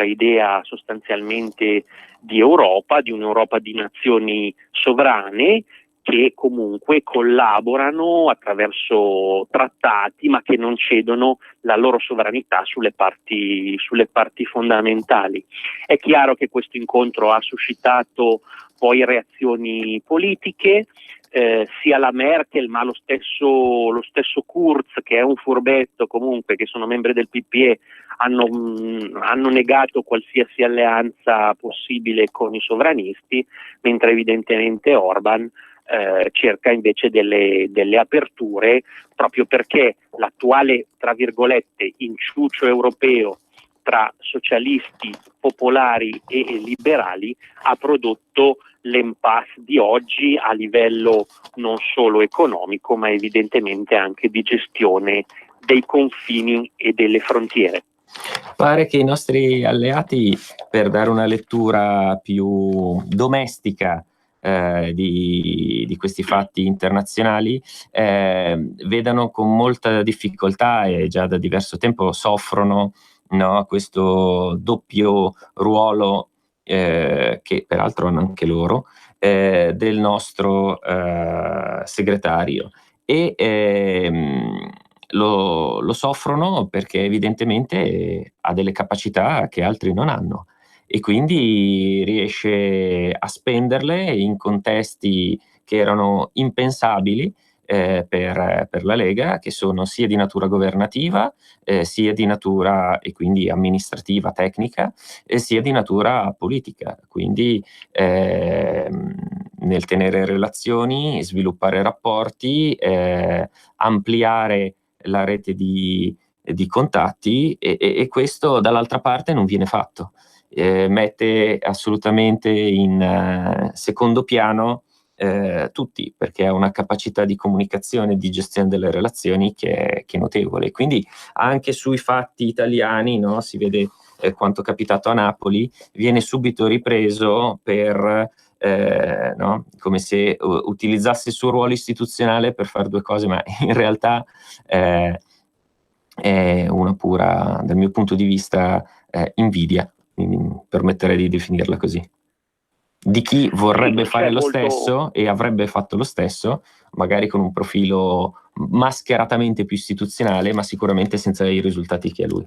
idea sostanzialmente di Europa, di un'Europa di nazioni sovrane che comunque collaborano attraverso trattati, ma che non cedono la loro sovranità sulle parti fondamentali. È chiaro che questo incontro ha suscitato poi reazioni politiche, sia la Merkel ma lo stesso Kurz, che è un furbetto comunque, che sono membri del PPE, hanno negato qualsiasi alleanza possibile con i sovranisti, mentre evidentemente Orban cerca invece delle aperture, proprio perché l'attuale, tra virgolette, inciucio europeo tra socialisti, popolari e liberali ha prodotto l'impasse di oggi a livello non solo economico, ma evidentemente anche di gestione dei confini e delle frontiere. Pare che i nostri alleati, per dare una lettura più domestica di questi fatti internazionali, vedano con molta difficoltà, e già da diverso tempo soffrono, no, questo doppio ruolo che peraltro hanno anche loro, del nostro segretario, e lo soffrono perché evidentemente ha delle capacità che altri non hanno, e quindi riesce a spenderle in contesti che erano impensabili per la Lega, che sono sia di natura governativa, sia di natura, e quindi amministrativa, tecnica, sia di natura politica. Quindi nel tenere relazioni, sviluppare rapporti, ampliare la rete di contatti, e questo dall'altra parte non viene fatto. Mette assolutamente in secondo piano tutti, perché ha una capacità di comunicazione e di gestione delle relazioni che è notevole. Quindi anche sui fatti italiani, no, si vede quanto è capitato a Napoli, viene subito ripreso per no, come se utilizzasse il suo ruolo istituzionale per fare due cose, ma in realtà è una pura, dal mio punto di vista, invidia, mi permetterei di definirla così, di chi vorrebbe fare lo stesso e avrebbe fatto lo stesso, magari con un profilo mascheratamente più istituzionale, ma sicuramente senza i risultati che ha lui.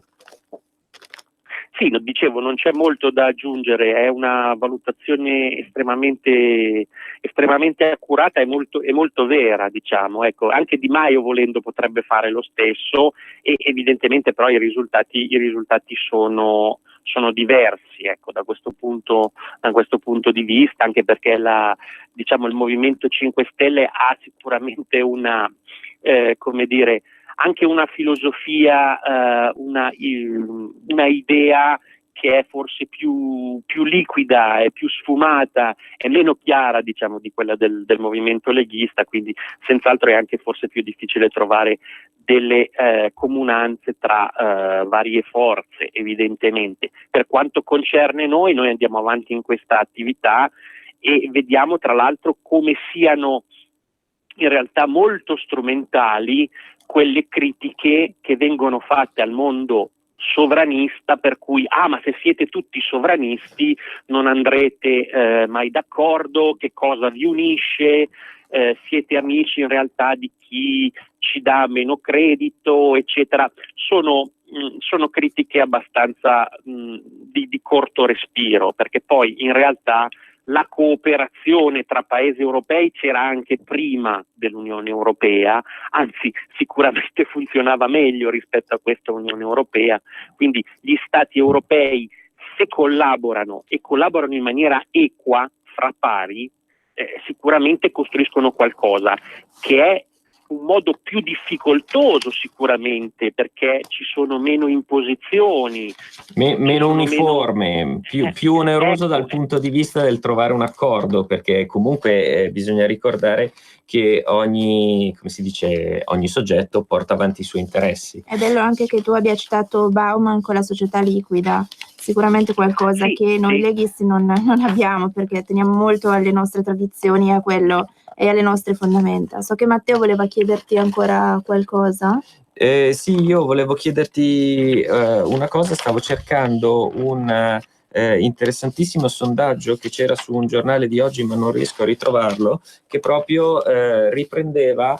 Sì, lo dicevo, non c'è molto da aggiungere, è una valutazione estremamente accurata e molto vera, diciamo. Ecco, anche Di Maio, volendo, potrebbe fare lo stesso, e evidentemente però i risultati sono diversi, ecco, da questo punto di vista, anche perché il Movimento 5 Stelle ha sicuramente una anche una filosofia, una idea che è forse più liquida e più sfumata e meno chiara, diciamo, di quella del movimento leghista, quindi senz'altro è anche forse più difficile trovare delle comunanze tra varie forze, evidentemente. Per quanto concerne noi andiamo avanti in questa attività e vediamo tra l'altro come siano in realtà molto strumentali quelle critiche che vengono fatte al mondo sovranista, per cui ma se siete tutti sovranisti non andrete mai d'accordo, che cosa vi unisce, siete amici in realtà di chi ci dà meno credito, eccetera. Sono critiche abbastanza di corto respiro, perché poi in realtà la cooperazione tra paesi europei c'era anche prima dell'Unione Europea, anzi sicuramente funzionava meglio rispetto a questa Unione Europea, quindi gli Stati europei, se collaborano e collaborano in maniera equa, fra pari, sicuramente costruiscono qualcosa che è un modo più difficoltoso sicuramente, perché ci sono meno imposizioni, meno uniforme, più oneroso dal punto di vista del trovare un accordo, perché comunque bisogna ricordare che ogni soggetto porta avanti i suoi interessi. È bello anche che tu abbia citato Bauman con la società liquida, sicuramente qualcosa che noi leghisti non abbiamo, perché teniamo molto alle nostre tradizioni, a quello e alle nostre fondamenta. So che Matteo voleva chiederti ancora qualcosa. Sì, io volevo chiederti una cosa. Stavo cercando un interessantissimo sondaggio che c'era su un giornale di oggi, ma non riesco a ritrovarlo, che proprio riprendeva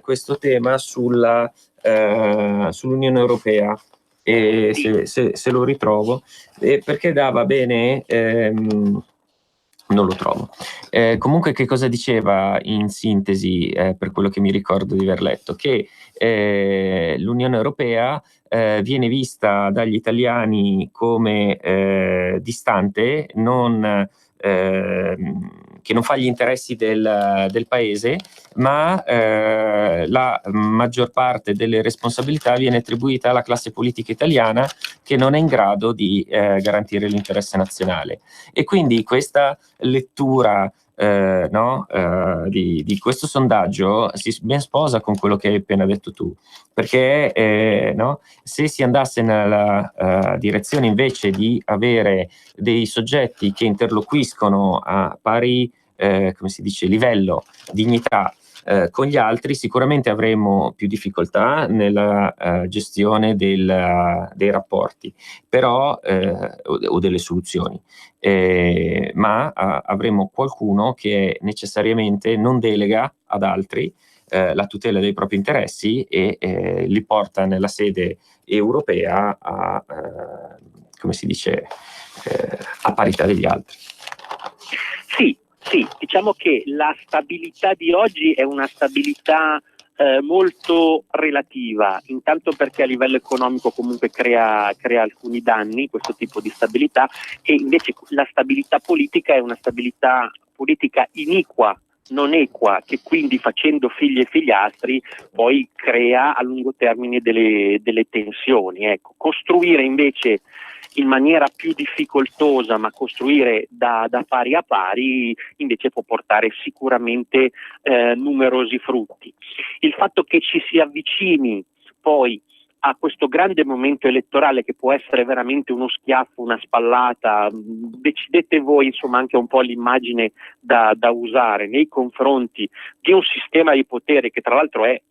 questo tema sull'Unione Europea, e se lo ritrovo, perché dava bene non lo trovo. Comunque, che cosa diceva in sintesi, per quello che mi ricordo di aver letto? Che l'Unione Europea viene vista dagli italiani come distante, che non fa gli interessi del paese, ma la maggior parte delle responsabilità viene attribuita alla classe politica italiana, che non è in grado di garantire l'interesse nazionale. E quindi questa lettura di questo sondaggio si ben sposa con quello che hai appena detto tu, perché se si andasse nella direzione invece di avere dei soggetti che interloquiscono a pari come si dice, livello, dignità con gli altri, sicuramente avremo più difficoltà nella gestione dei rapporti, però o delle soluzioni, ma avremo qualcuno che necessariamente non delega ad altri la tutela dei propri interessi e li porta nella sede europea a come si dice, a parità degli altri. Sì, diciamo che la stabilità di oggi è una stabilità molto relativa, intanto perché a livello economico comunque crea alcuni danni questo tipo di stabilità, e invece la stabilità politica è una stabilità politica iniqua, non equa, che quindi facendo figli e figliastri poi crea a lungo termine delle tensioni. Ecco, costruire invece in maniera più difficoltosa, ma costruire da pari a pari invece può portare sicuramente numerosi frutti. Il fatto che ci si avvicini poi a questo grande momento elettorale, che può essere veramente uno schiaffo, una spallata, decidete voi insomma anche un po' l'immagine da usare nei confronti di un sistema di potere che tra l'altro è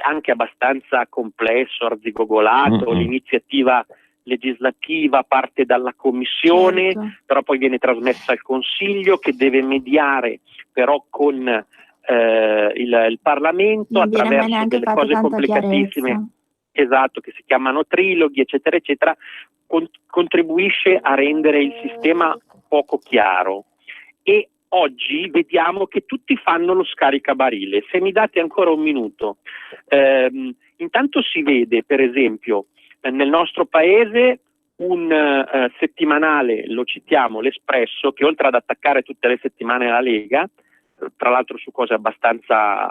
anche abbastanza complesso, arzigogolato. L'iniziativa legislativa parte dalla Commissione, però poi viene trasmessa al Consiglio, che deve mediare però con il Parlamento attraverso delle cose complicatissime, esatto, che si chiamano triloghi, eccetera, eccetera, contribuisce a rendere il sistema poco chiaro. E oggi vediamo che tutti fanno lo scaricabarile. Se mi date ancora un minuto, intanto si vede, per esempio, nel nostro paese un settimanale, lo citiamo, l'Espresso, che oltre ad attaccare tutte le settimane la Lega, tra l'altro su cose abbastanza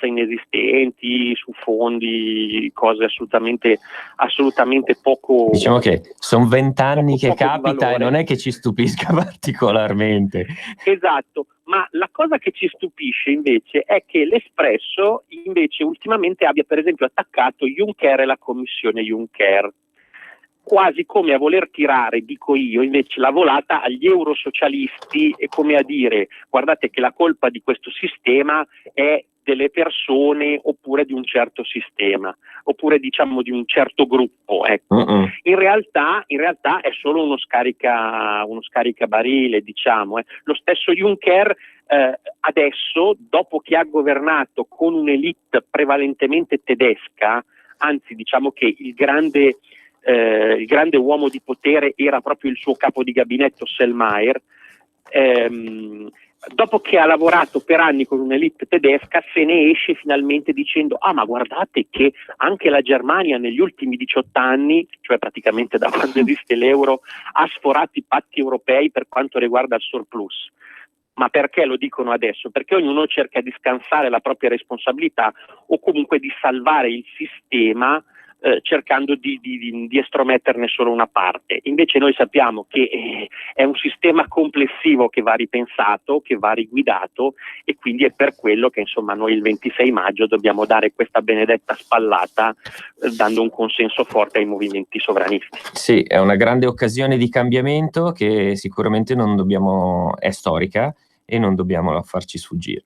inesistenti, su fondi, cose assolutamente poco. Diciamo che sono 20 anni che capita e non è che ci stupisca particolarmente. Esatto, ma la cosa che ci stupisce invece è che l'Espresso invece ultimamente abbia per esempio attaccato Juncker e la commissione Juncker, quasi come a voler tirare, dico io, invece la volata agli eurosocialisti, e come a dire: guardate che la colpa di questo sistema è delle persone, oppure di un certo sistema, oppure diciamo di un certo gruppo, ecco. In realtà è solo uno scaricabarile, diciamo. Lo stesso Juncker adesso, dopo che ha governato con un'elite prevalentemente tedesca, anzi diciamo che il grande uomo di potere era proprio il suo capo di gabinetto Selmayr, dopo che ha lavorato per anni con un'elite tedesca, se ne esce finalmente dicendo: ah, ma guardate che anche la Germania negli ultimi 18 anni, cioè praticamente da quando esiste l'euro, ha sforato i patti europei per quanto riguarda il surplus. Ma perché lo dicono adesso? Perché ognuno cerca di scansare la propria responsabilità, o comunque di salvare il sistema, cercando di estrometterne solo una parte. Invece noi sappiamo che è un sistema complessivo che va ripensato, che va riguidato, e quindi è per quello che insomma noi il 26 maggio dobbiamo dare questa benedetta spallata, dando un consenso forte ai movimenti sovranisti. Sì, è una grande occasione di cambiamento che sicuramente è storica e non dobbiamo farci sfuggire.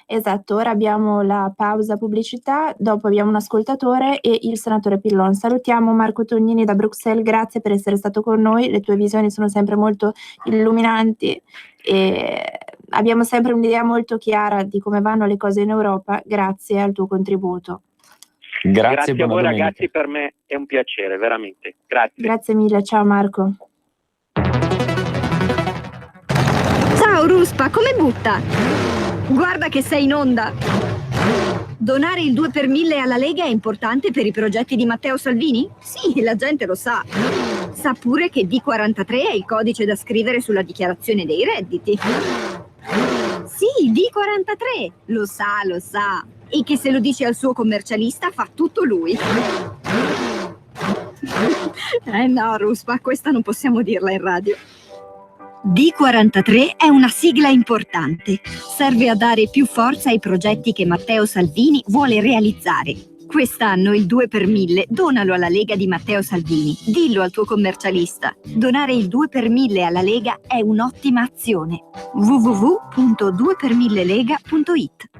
Esatto, ora abbiamo la pausa pubblicità, dopo abbiamo un ascoltatore e il senatore Pillon. Salutiamo Marco Tognini da Bruxelles, grazie per essere stato con noi, le tue visioni sono sempre molto illuminanti e abbiamo sempre un'idea molto chiara di come vanno le cose in Europa, grazie al tuo contributo. Grazie a voi ragazzi, per me è un piacere, veramente. Grazie. Grazie mille, ciao Marco. Ciao Ruspa, come butta? Guarda che sei in onda! Donare il 2 per 1000 alla Lega è importante per i progetti di Matteo Salvini? Sì, la gente lo sa. Sa pure che D43 è il codice da scrivere sulla dichiarazione dei redditi. Sì, D43! Lo sa. E che se lo dice al suo commercialista fa tutto lui. No, Ruspa, questa non possiamo dirla in radio. D43 è una sigla importante. Serve a dare più forza ai progetti che Matteo Salvini vuole realizzare. Quest'anno il 2 per 1000 donalo alla Lega di Matteo Salvini. Dillo al tuo commercialista. Donare il 2 per 1000 alla Lega è un'ottima azione. www.2per1000lega.it.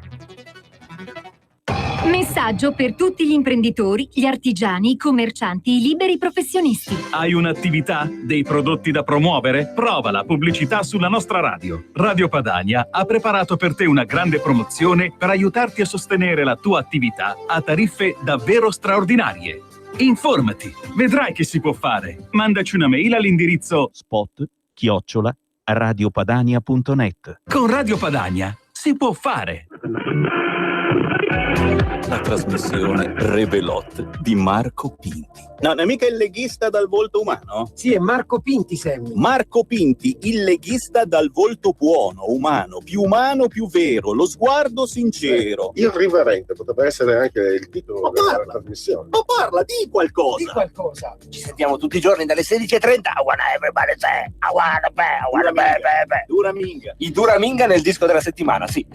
Messaggio per tutti gli imprenditori, gli artigiani, i commercianti, i liberi professionisti. Hai un'attività? Dei prodotti da promuovere? Prova la pubblicità sulla nostra radio. Radio Padania ha preparato per te una grande promozione per aiutarti a sostenere la tua attività a tariffe davvero straordinarie. Informati, vedrai che si può fare. Mandaci una mail all'indirizzo spot@radiopadania.net. Con Radio Padania si può fare. La trasmissione Revelot di Marco Pinti. No, non è mica il leghista dal volto umano? Sì, è Marco Pinti, Sammy. Marco Pinti, il leghista dal volto buono, umano, più vero, lo sguardo sincero. Irriverente, potrebbe essere anche il titolo della trasmissione. Ma parla, di qualcosa. Di qualcosa. Ci sentiamo tutti i giorni dalle 16:30. I wanna everybody say, I wanna be. Dura minga. I Duraminga nel disco della settimana, sì.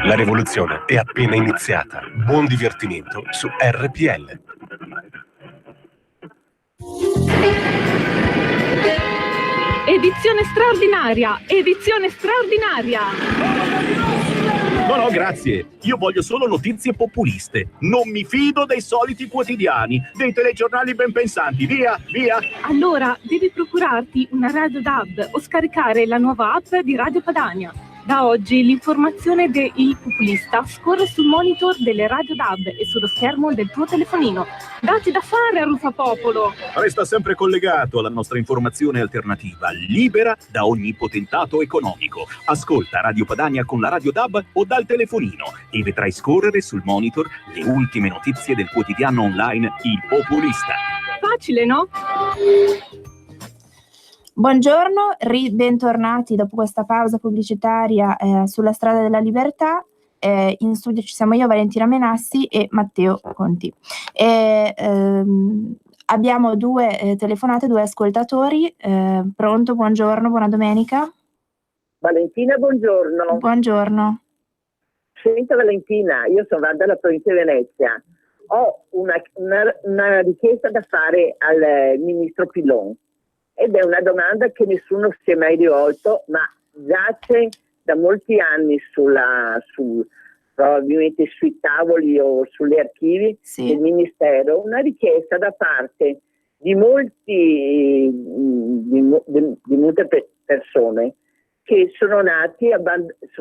La rivoluzione è appena iniziata. Buon divertimento su RPL. Edizione straordinaria! No, grazie. Io voglio solo notizie populiste. Non mi fido dei soliti quotidiani, dei telegiornali ben pensanti. Via! Allora, devi procurarti una Radio DAB o scaricare la nuova app di Radio Padania. Da oggi l'informazione de Il Populista scorre sul monitor delle Radio DAB e sullo schermo del tuo telefonino. Datti da fare a Rufapopolo! Resta sempre collegato alla nostra informazione alternativa, libera da ogni potentato economico. Ascolta Radio Padania con la Radio DAB o dal telefonino e vedrai scorrere sul monitor le ultime notizie del quotidiano online Il Populista. Facile, no? Buongiorno, bentornati dopo questa pausa pubblicitaria sulla strada della libertà. In studio ci siamo io, Valentina Menassi e Matteo Conti. Abbiamo due telefonate, due ascoltatori. Pronto, buongiorno, buona domenica. Valentina, buongiorno. Buongiorno. Senta Valentina, io sono dalla provincia di Venezia. Ho una richiesta da fare al ministro Pillon. Ed è una domanda che nessuno si è mai rivolto, ma giace da molti anni probabilmente sui tavoli o sugli archivi del Ministero, una richiesta da parte di molte persone che sono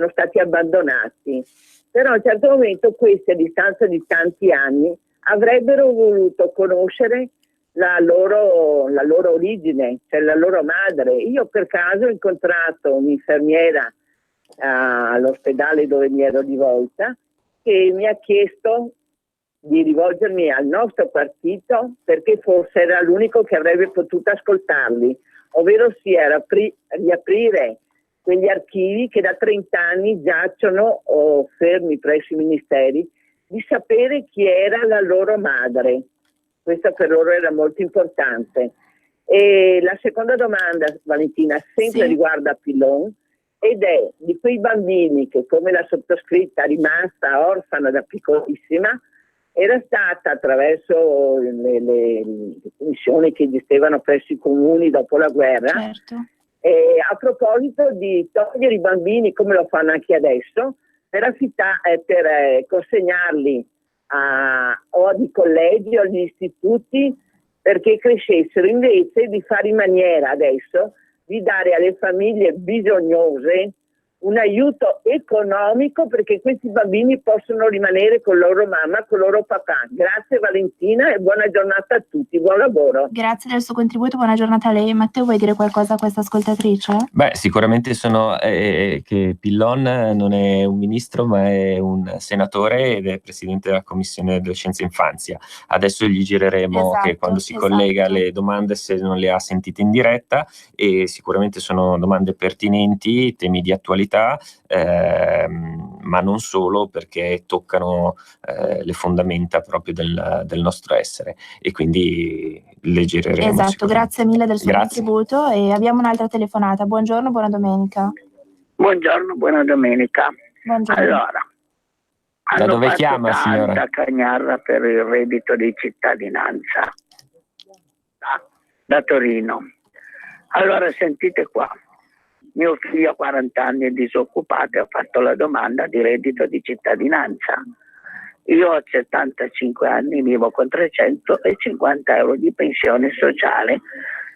stati abbandonati. Però a un certo momento questi, a distanza di tanti anni, avrebbero voluto conoscere la loro origine, cioè la loro madre. Io per caso ho incontrato un'infermiera all'ospedale dove mi ero rivolta che mi ha chiesto di rivolgermi al nostro partito perché forse era l'unico che avrebbe potuto ascoltarli, ovvero sia riaprire quegli archivi che da 30 anni giacciono o fermi presso i ministeri, di sapere chi era la loro madre. Questo per loro era molto importante. E la seconda domanda, Valentina, sempre riguarda Pillon, ed è di quei bambini che, come la sottoscritta, rimasta orfana da piccolissima, era stata attraverso le commissioni che esistevano presso i comuni dopo la guerra, a proposito di togliere i bambini, come lo fanno anche adesso, per consegnarli o ai collegi o agli istituti perché crescessero, invece di fare in maniera adesso di dare alle famiglie bisognose un aiuto economico perché questi bambini possono rimanere con loro mamma, con loro papà. Grazie Valentina e buona giornata a tutti, buon lavoro. Grazie del suo contributo, buona giornata a lei. Matteo, vuoi dire qualcosa a questa ascoltatrice? Beh, sicuramente che Pillon non è un ministro ma è un senatore ed è presidente della Commissione Adolescenza e Infanzia. Adesso gli gireremo che quando si collega le domande se non le ha sentite in diretta, e sicuramente sono domande pertinenti, temi di attualità, ma non solo, perché toccano le fondamenta proprio del nostro essere, e quindi le gireremo. Esatto, grazie mille del suo Grazie. contributo, e abbiamo un'altra telefonata. Buongiorno, buona domenica. Buongiorno, buona domenica. Buongiorno. Allora, Da hanno dove fatto chiama, signora? tanta cagnarra per il reddito di cittadinanza da Torino. Allora sentite qua, mio figlio ha 40 anni, è disoccupato e ha fatto la domanda di reddito di cittadinanza. Io ho 75 anni, vivo con 350 euro di pensione sociale,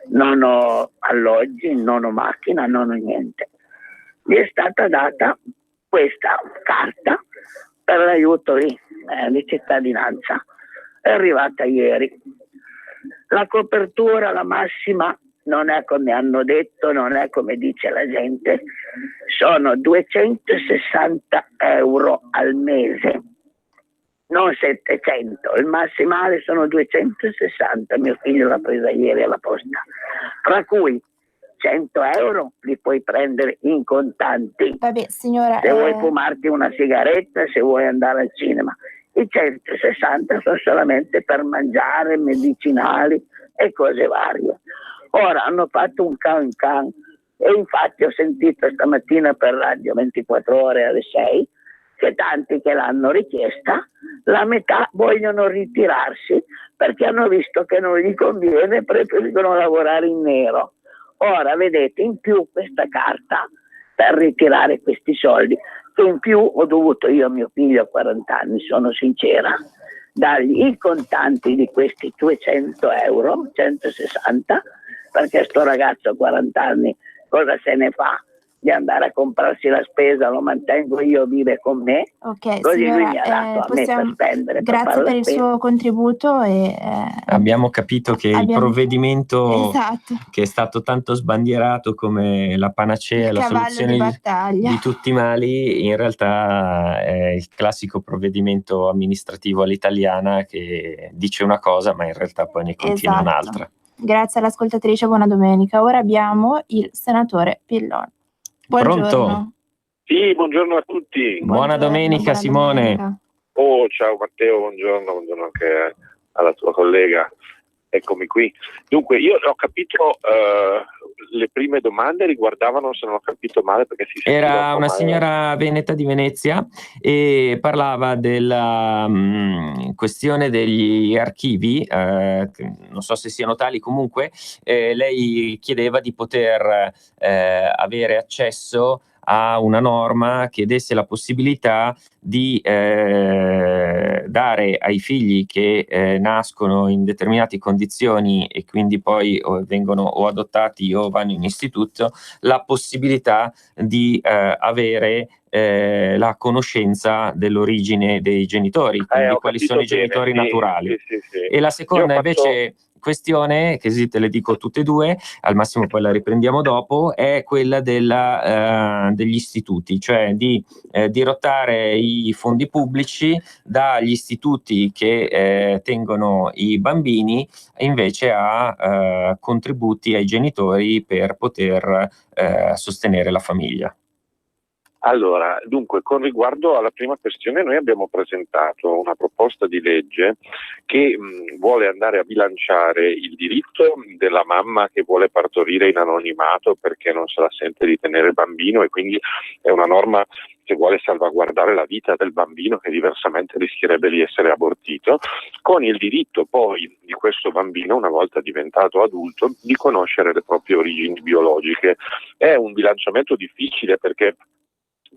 non ho alloggi, non ho macchina, non ho niente. Mi è stata data questa carta per l'aiuto di cittadinanza, è arrivata ieri. La copertura, la massima, non è come hanno detto, non è come dice la gente, sono 260 euro al mese, non 700, il massimale sono 260, mio figlio l'ha presa ieri alla posta, fra cui 100 euro li puoi prendere in contanti. Vabbè, signora, se vuoi fumarti una sigaretta, se vuoi andare al cinema. I 160 sono solamente per mangiare, medicinali e cose varie. Ora hanno fatto un can e infatti ho sentito stamattina per radio 24 ore alle 6 che tanti che l'hanno richiesta, la metà vogliono ritirarsi perché hanno visto che non gli conviene, preferiscono lavorare in nero. Ora vedete, in più questa carta per ritirare questi soldi, che in più ho dovuto io a mio figlio a 40 anni, sono sincera, dargli i contanti di questi 200 euro, 160, perché sto ragazzo a 40 anni cosa se ne fa di andare a comprarsi la spesa, lo mantengo io, vive con me, ok, così signora, lui mi ha dato a me per spendere. Grazie per il suo contributo. Abbiamo capito che il provvedimento Esatto. che è stato tanto sbandierato come la panacea, Il la cavallo soluzione di battaglia di tutti i mali, in realtà è il classico provvedimento amministrativo all'italiana che dice una cosa ma in realtà poi ne contiene Esatto. un'altra. Grazie all'ascoltatrice, buona domenica. Ora abbiamo il senatore Pillon. Buongiorno. Pronto? Sì, buongiorno a tutti. Buona domenica, Simone. domenica. Oh, ciao Matteo, buongiorno anche alla tua collega. Eccomi qui. Dunque, io ho capito, le prime domande riguardavano, se non ho capito male, perché si sentiva un Era po' una male. signora veneta di Venezia e parlava della questione degli archivi, che non so se siano tali, comunque lei chiedeva di poter avere accesso a una norma che desse la possibilità di dare ai figli che nascono in determinate condizioni e quindi poi vengono o adottati o vanno in istituto, la possibilità di avere la conoscenza dell'origine dei genitori, quindi Ho quali capito sono i bene, genitori sì, naturali. sì. E la seconda Io ho fatto- invece questione, che te le dico tutte e due, al massimo poi la riprendiamo dopo, è quella degli istituti, cioè di dirottare i fondi pubblici dagli istituti che tengono i bambini invece a contributi ai genitori per poter sostenere la famiglia. Allora, dunque, con riguardo alla prima questione, noi abbiamo presentato una proposta di legge che vuole andare a bilanciare il diritto della mamma che vuole partorire in anonimato perché non se la sente di tenere il bambino, e quindi è una norma che vuole salvaguardare la vita del bambino che diversamente rischierebbe di essere abortito, con il diritto poi di questo bambino, una volta diventato adulto, di conoscere le proprie origini biologiche. È un bilanciamento difficile perché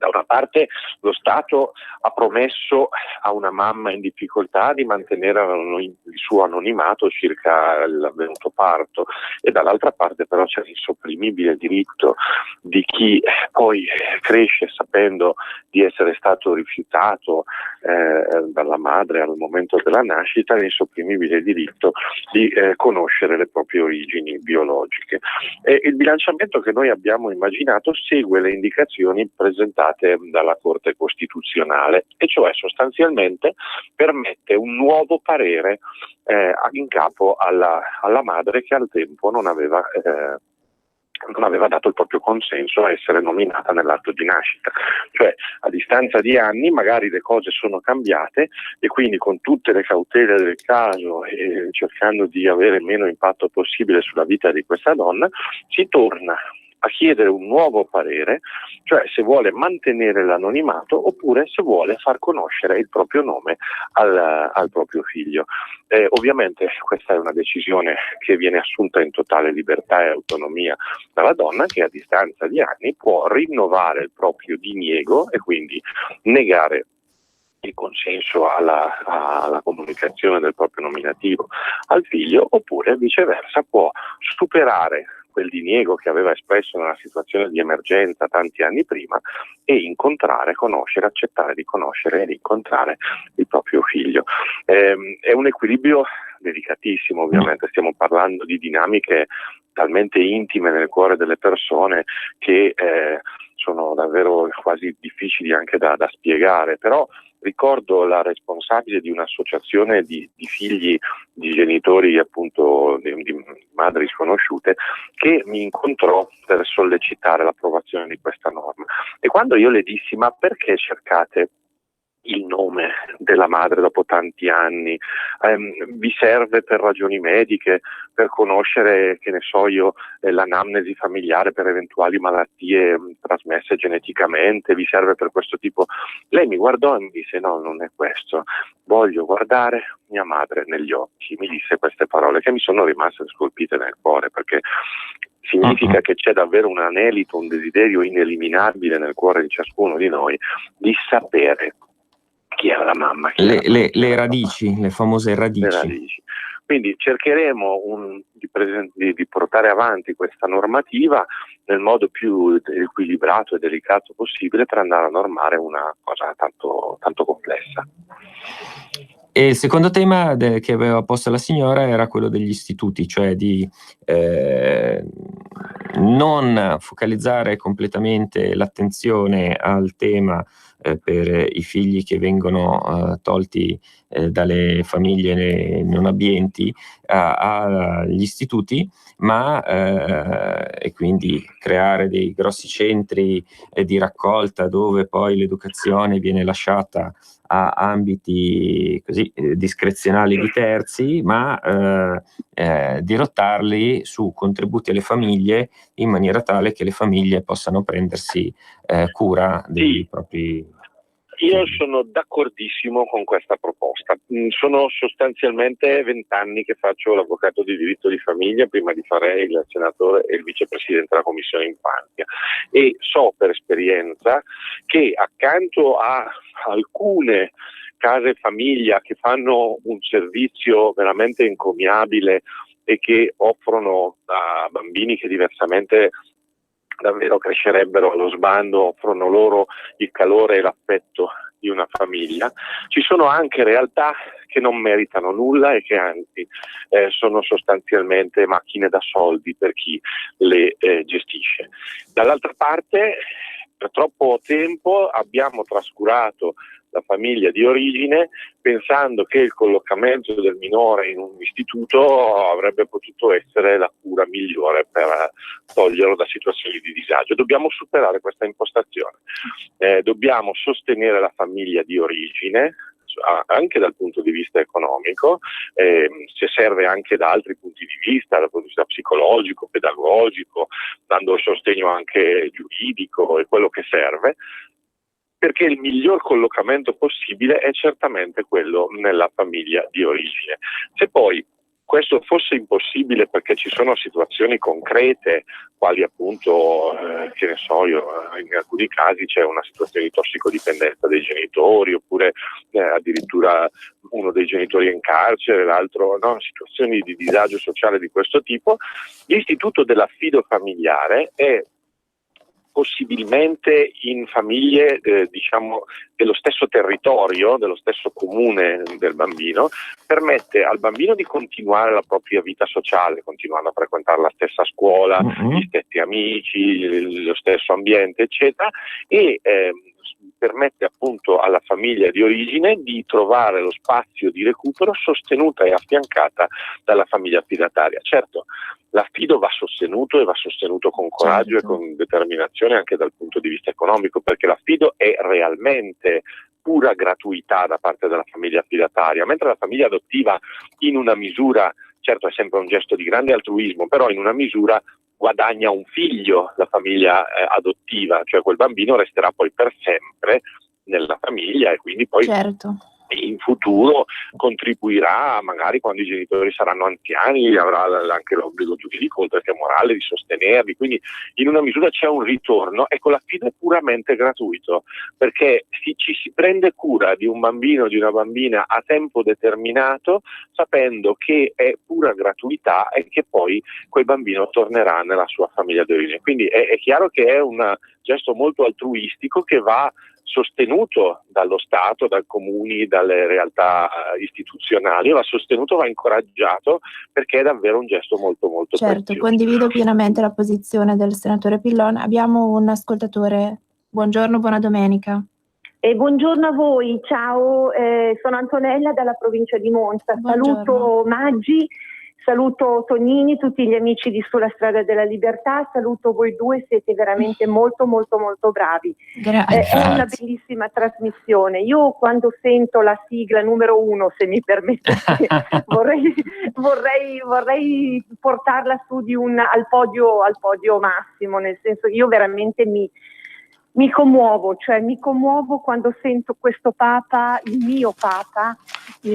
Da una parte lo Stato ha promesso a una mamma in difficoltà di mantenere il suo anonimato circa l'avvenuto parto, e dall'altra parte però c'è l'insopprimibile diritto di chi poi cresce sapendo di essere stato rifiutato dalla madre al momento della nascita, l'insopprimibile diritto di conoscere le proprie origini biologiche. E il bilanciamento che noi abbiamo immaginato segue le indicazioni presentate dalla Corte Costituzionale, e cioè sostanzialmente permette un nuovo parere in capo alla madre che al tempo non aveva dato il proprio consenso a essere nominata nell'atto di nascita. Cioè, a distanza di anni magari le cose sono cambiate, e quindi con tutte le cautele del caso e cercando di avere meno impatto possibile sulla vita di questa donna, si torna a chiedere un nuovo parere, cioè se vuole mantenere l'anonimato oppure se vuole far conoscere il proprio nome al proprio figlio. Ovviamente questa è una decisione che viene assunta in totale libertà e autonomia dalla donna, che a distanza di anni può rinnovare il proprio diniego e quindi negare il consenso alla comunicazione del proprio nominativo al figlio, oppure viceversa può superare quel diniego che aveva espresso nella situazione di emergenza tanti anni prima e incontrare, conoscere, accettare di conoscere e incontrare il proprio figlio. È un equilibrio delicatissimo, ovviamente, stiamo parlando di dinamiche talmente intime nel cuore delle persone che sono davvero quasi difficili anche da spiegare, però ricordo la responsabile di un'associazione di figli di genitori, appunto di madri sconosciute, che mi incontrò per sollecitare l'approvazione di questa norma, e quando io le dissi: ma perché cercate il nome della madre dopo tanti anni? Vi serve per ragioni mediche, per conoscere, che ne so io, l'anamnesi familiare per eventuali malattie trasmesse geneticamente? Vi serve per questo tipo? Lei mi guardò e mi disse: no, non è questo, voglio guardare mia madre negli occhi. Mi disse queste parole che mi sono rimaste scolpite nel cuore, perché significa che c'è davvero un anelito, un desiderio ineliminabile nel cuore di ciascuno di noi di sapere chi è la mamma. Le radici, le famose radici. Le radici. Quindi cercheremo di portare avanti questa normativa nel modo più equilibrato e delicato possibile per andare a normare una cosa tanto complessa. E il secondo tema che aveva posto la signora era quello degli istituti, cioè di non focalizzare completamente l'attenzione al tema per i figli che vengono tolti dalle famiglie non abbienti agli istituti, ma e quindi creare dei grossi centri di raccolta dove poi l'educazione viene lasciata a ambiti così discrezionali di terzi, ma dirottarli su contributi alle famiglie in maniera tale che le famiglie possano prendersi cura dei propri. Io sono d'accordissimo con questa proposta. Sono sostanzialmente 20 anni che faccio l'avvocato di diritto di famiglia, prima di fare il senatore e il vicepresidente della Commissione Infanzia, e so per esperienza che accanto a alcune case famiglia che fanno un servizio veramente encomiabile e che offrono a bambini che diversamente davvero crescerebbero allo sbando, offrono loro il calore e l'affetto di una famiglia, ci sono anche realtà che non meritano nulla e che anzi sono sostanzialmente macchine da soldi per chi le gestisce. Dall'altra parte, per troppo tempo abbiamo trascurato la famiglia di origine, pensando che il collocamento del minore in un istituto avrebbe potuto essere la cura migliore per toglierlo da situazioni di disagio. Dobbiamo superare questa impostazione, dobbiamo sostenere la famiglia di origine, anche dal punto di vista economico, se serve anche da altri punti di vista, dal punto di vista psicologico, pedagogico, dando sostegno anche giuridico e quello che serve, perché il miglior collocamento possibile è certamente quello nella famiglia di origine. Se poi questo fosse impossibile perché ci sono situazioni concrete, quali appunto, che ne so io, in alcuni casi c'è una situazione di tossicodipendenza dei genitori, oppure addirittura uno dei genitori è in carcere, l'altro no, situazioni di disagio sociale di questo tipo, l'istituto dell'affido familiare è possibilmente in famiglie diciamo dello stesso territorio, dello stesso comune del bambino, permette al bambino di continuare la propria vita sociale, continuando a frequentare la stessa scuola, gli stessi amici, lo stesso ambiente, eccetera, e permette appunto alla famiglia di origine di trovare lo spazio di recupero sostenuta e affiancata dalla famiglia affidataria. Certo, l'affido va sostenuto e va sostenuto con coraggio e con determinazione anche dal punto di vista economico, perché l'affido è realmente pura gratuità da parte della famiglia affidataria, mentre la famiglia adottiva in una misura, certo è sempre un gesto di grande altruismo, però in una misura guadagna un figlio la famiglia adottiva, cioè quel bambino resterà poi per sempre nella famiglia e quindi poi in futuro contribuirà, magari quando i genitori saranno anziani avrà anche l'obbligo giuridico oltre che morale di sostenerli, quindi in una misura c'è un ritorno. Ecco, l'affido è puramente gratuito perché ci si prende cura di un bambino o di una bambina a tempo determinato sapendo che è pura gratuità e che poi quel bambino tornerà nella sua famiglia d'origine. Quindi è chiaro che è un gesto molto altruistico che va sostenuto dallo Stato, dai comuni, dalle realtà istituzionali, va sostenuto, va incoraggiato perché è davvero un gesto molto molto prezioso. Condivido pienamente la posizione del senatore Pillon. Abbiamo un ascoltatore. Buongiorno, buona domenica. Buongiorno a voi, ciao, sono Antonella dalla provincia di Monza. Saluto Maggi, saluto Tonini, tutti gli amici di Sulla Strada della Libertà, saluto voi due, siete veramente molto molto molto bravi. È una bellissima trasmissione. Io quando sento la sigla numero 1, se mi permettete, vorrei portarla su al podio massimo, nel senso che io veramente mi commuovo, cioè mi commuovo quando sento questo Papa, il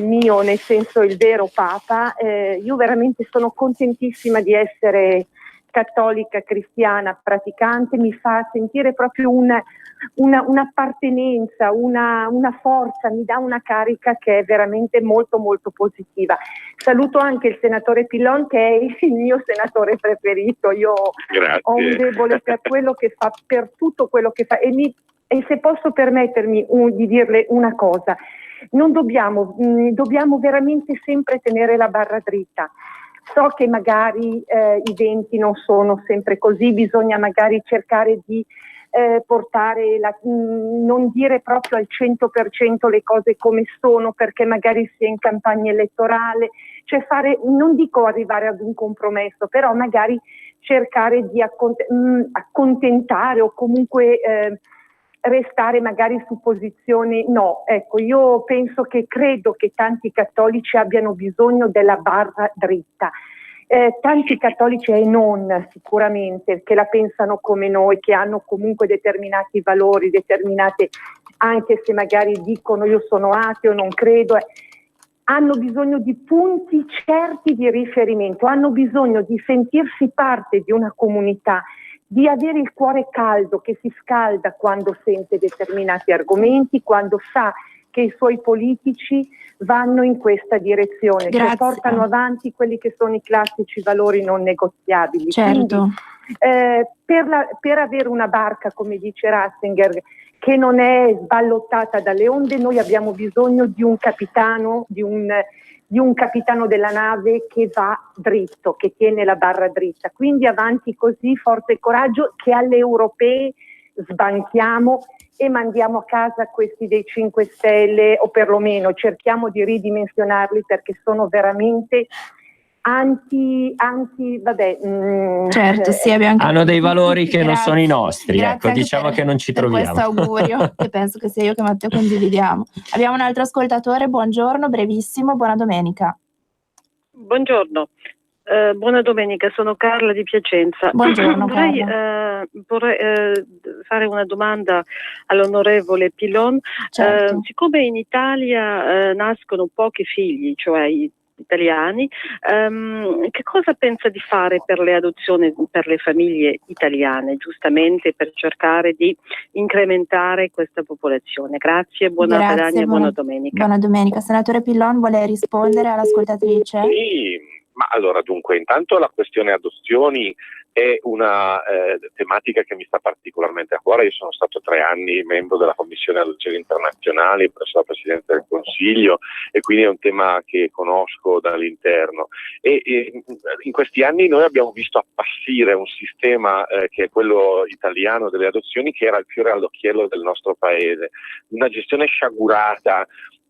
mio nel senso il vero Papa. Io veramente sono contentissima di essere cattolica, cristiana, praticante, mi fa sentire proprio un'appartenenza, una forza, mi dà una carica che è veramente molto molto positiva. Saluto anche il senatore Pillon che è il mio senatore preferito, io ho un debole per quello che fa, per tutto quello che fa e se posso permettermi di dirle una cosa, non dobbiamo veramente sempre tenere la barra dritta. So che magari i venti non sono sempre così, bisogna magari cercare di portare non dire proprio al 100% le cose come sono, perché magari si è in campagna elettorale, cioè non dico arrivare ad un compromesso, però magari cercare di accontentare o comunque restare magari su posizioni. No, ecco, io credo che tanti cattolici abbiano bisogno della barra dritta. Tanti cattolici e non sicuramente che la pensano come noi, che hanno comunque determinati valori, determinate, anche se magari dicono io sono ateo, non credo, hanno bisogno di punti certi di riferimento, hanno bisogno di sentirsi parte di una comunità, di avere il cuore caldo che si scalda quando sente determinati argomenti, quando sa che i suoi politici vanno in questa direzione, che portano avanti quelli che sono i classici valori non negoziabili. Certo. Quindi, per avere una barca, come dice Ratzinger, che non è sballottata dalle onde, noi abbiamo bisogno di un capitano, di un capitano della nave che va dritto, che tiene la barra dritta. Quindi avanti così, forza e coraggio, che alle europee sbanchiamo e mandiamo a casa questi dei 5 Stelle, o perlomeno cerchiamo di ridimensionarli perché sono veramente certo, sì, hanno dei valori che non sono i nostri, Grazie ecco, diciamo che non ci troviamo. Per questo augurio, che penso che sia io che Matteo condividiamo. Abbiamo un altro ascoltatore, buongiorno, brevissimo, buona domenica. Buongiorno. Buona domenica, sono Carla di Piacenza. Buongiorno, vorrei fare una domanda all'onorevole Pillon. Certo. Siccome in Italia nascono pochi figli, cioè italiani. Che cosa pensa di fare per le adozioni per le famiglie italiane, giustamente per cercare di incrementare questa popolazione? Grazie, buona Padania e buona domenica. Buona domenica. Senatore Pillon vuole rispondere all'ascoltatrice? Sì, ma allora dunque, intanto la questione adozioni è una tematica che mi sta particolarmente a cuore. Io sono stato 3 anni membro della Commissione Adozioni Internazionali presso la Presidenza del Consiglio e quindi è un tema che conosco dall'interno. E in questi anni noi abbiamo visto appassire un sistema che è quello italiano delle adozioni, che era il fiore all'occhiello del nostro paese. Una gestione sciagurata,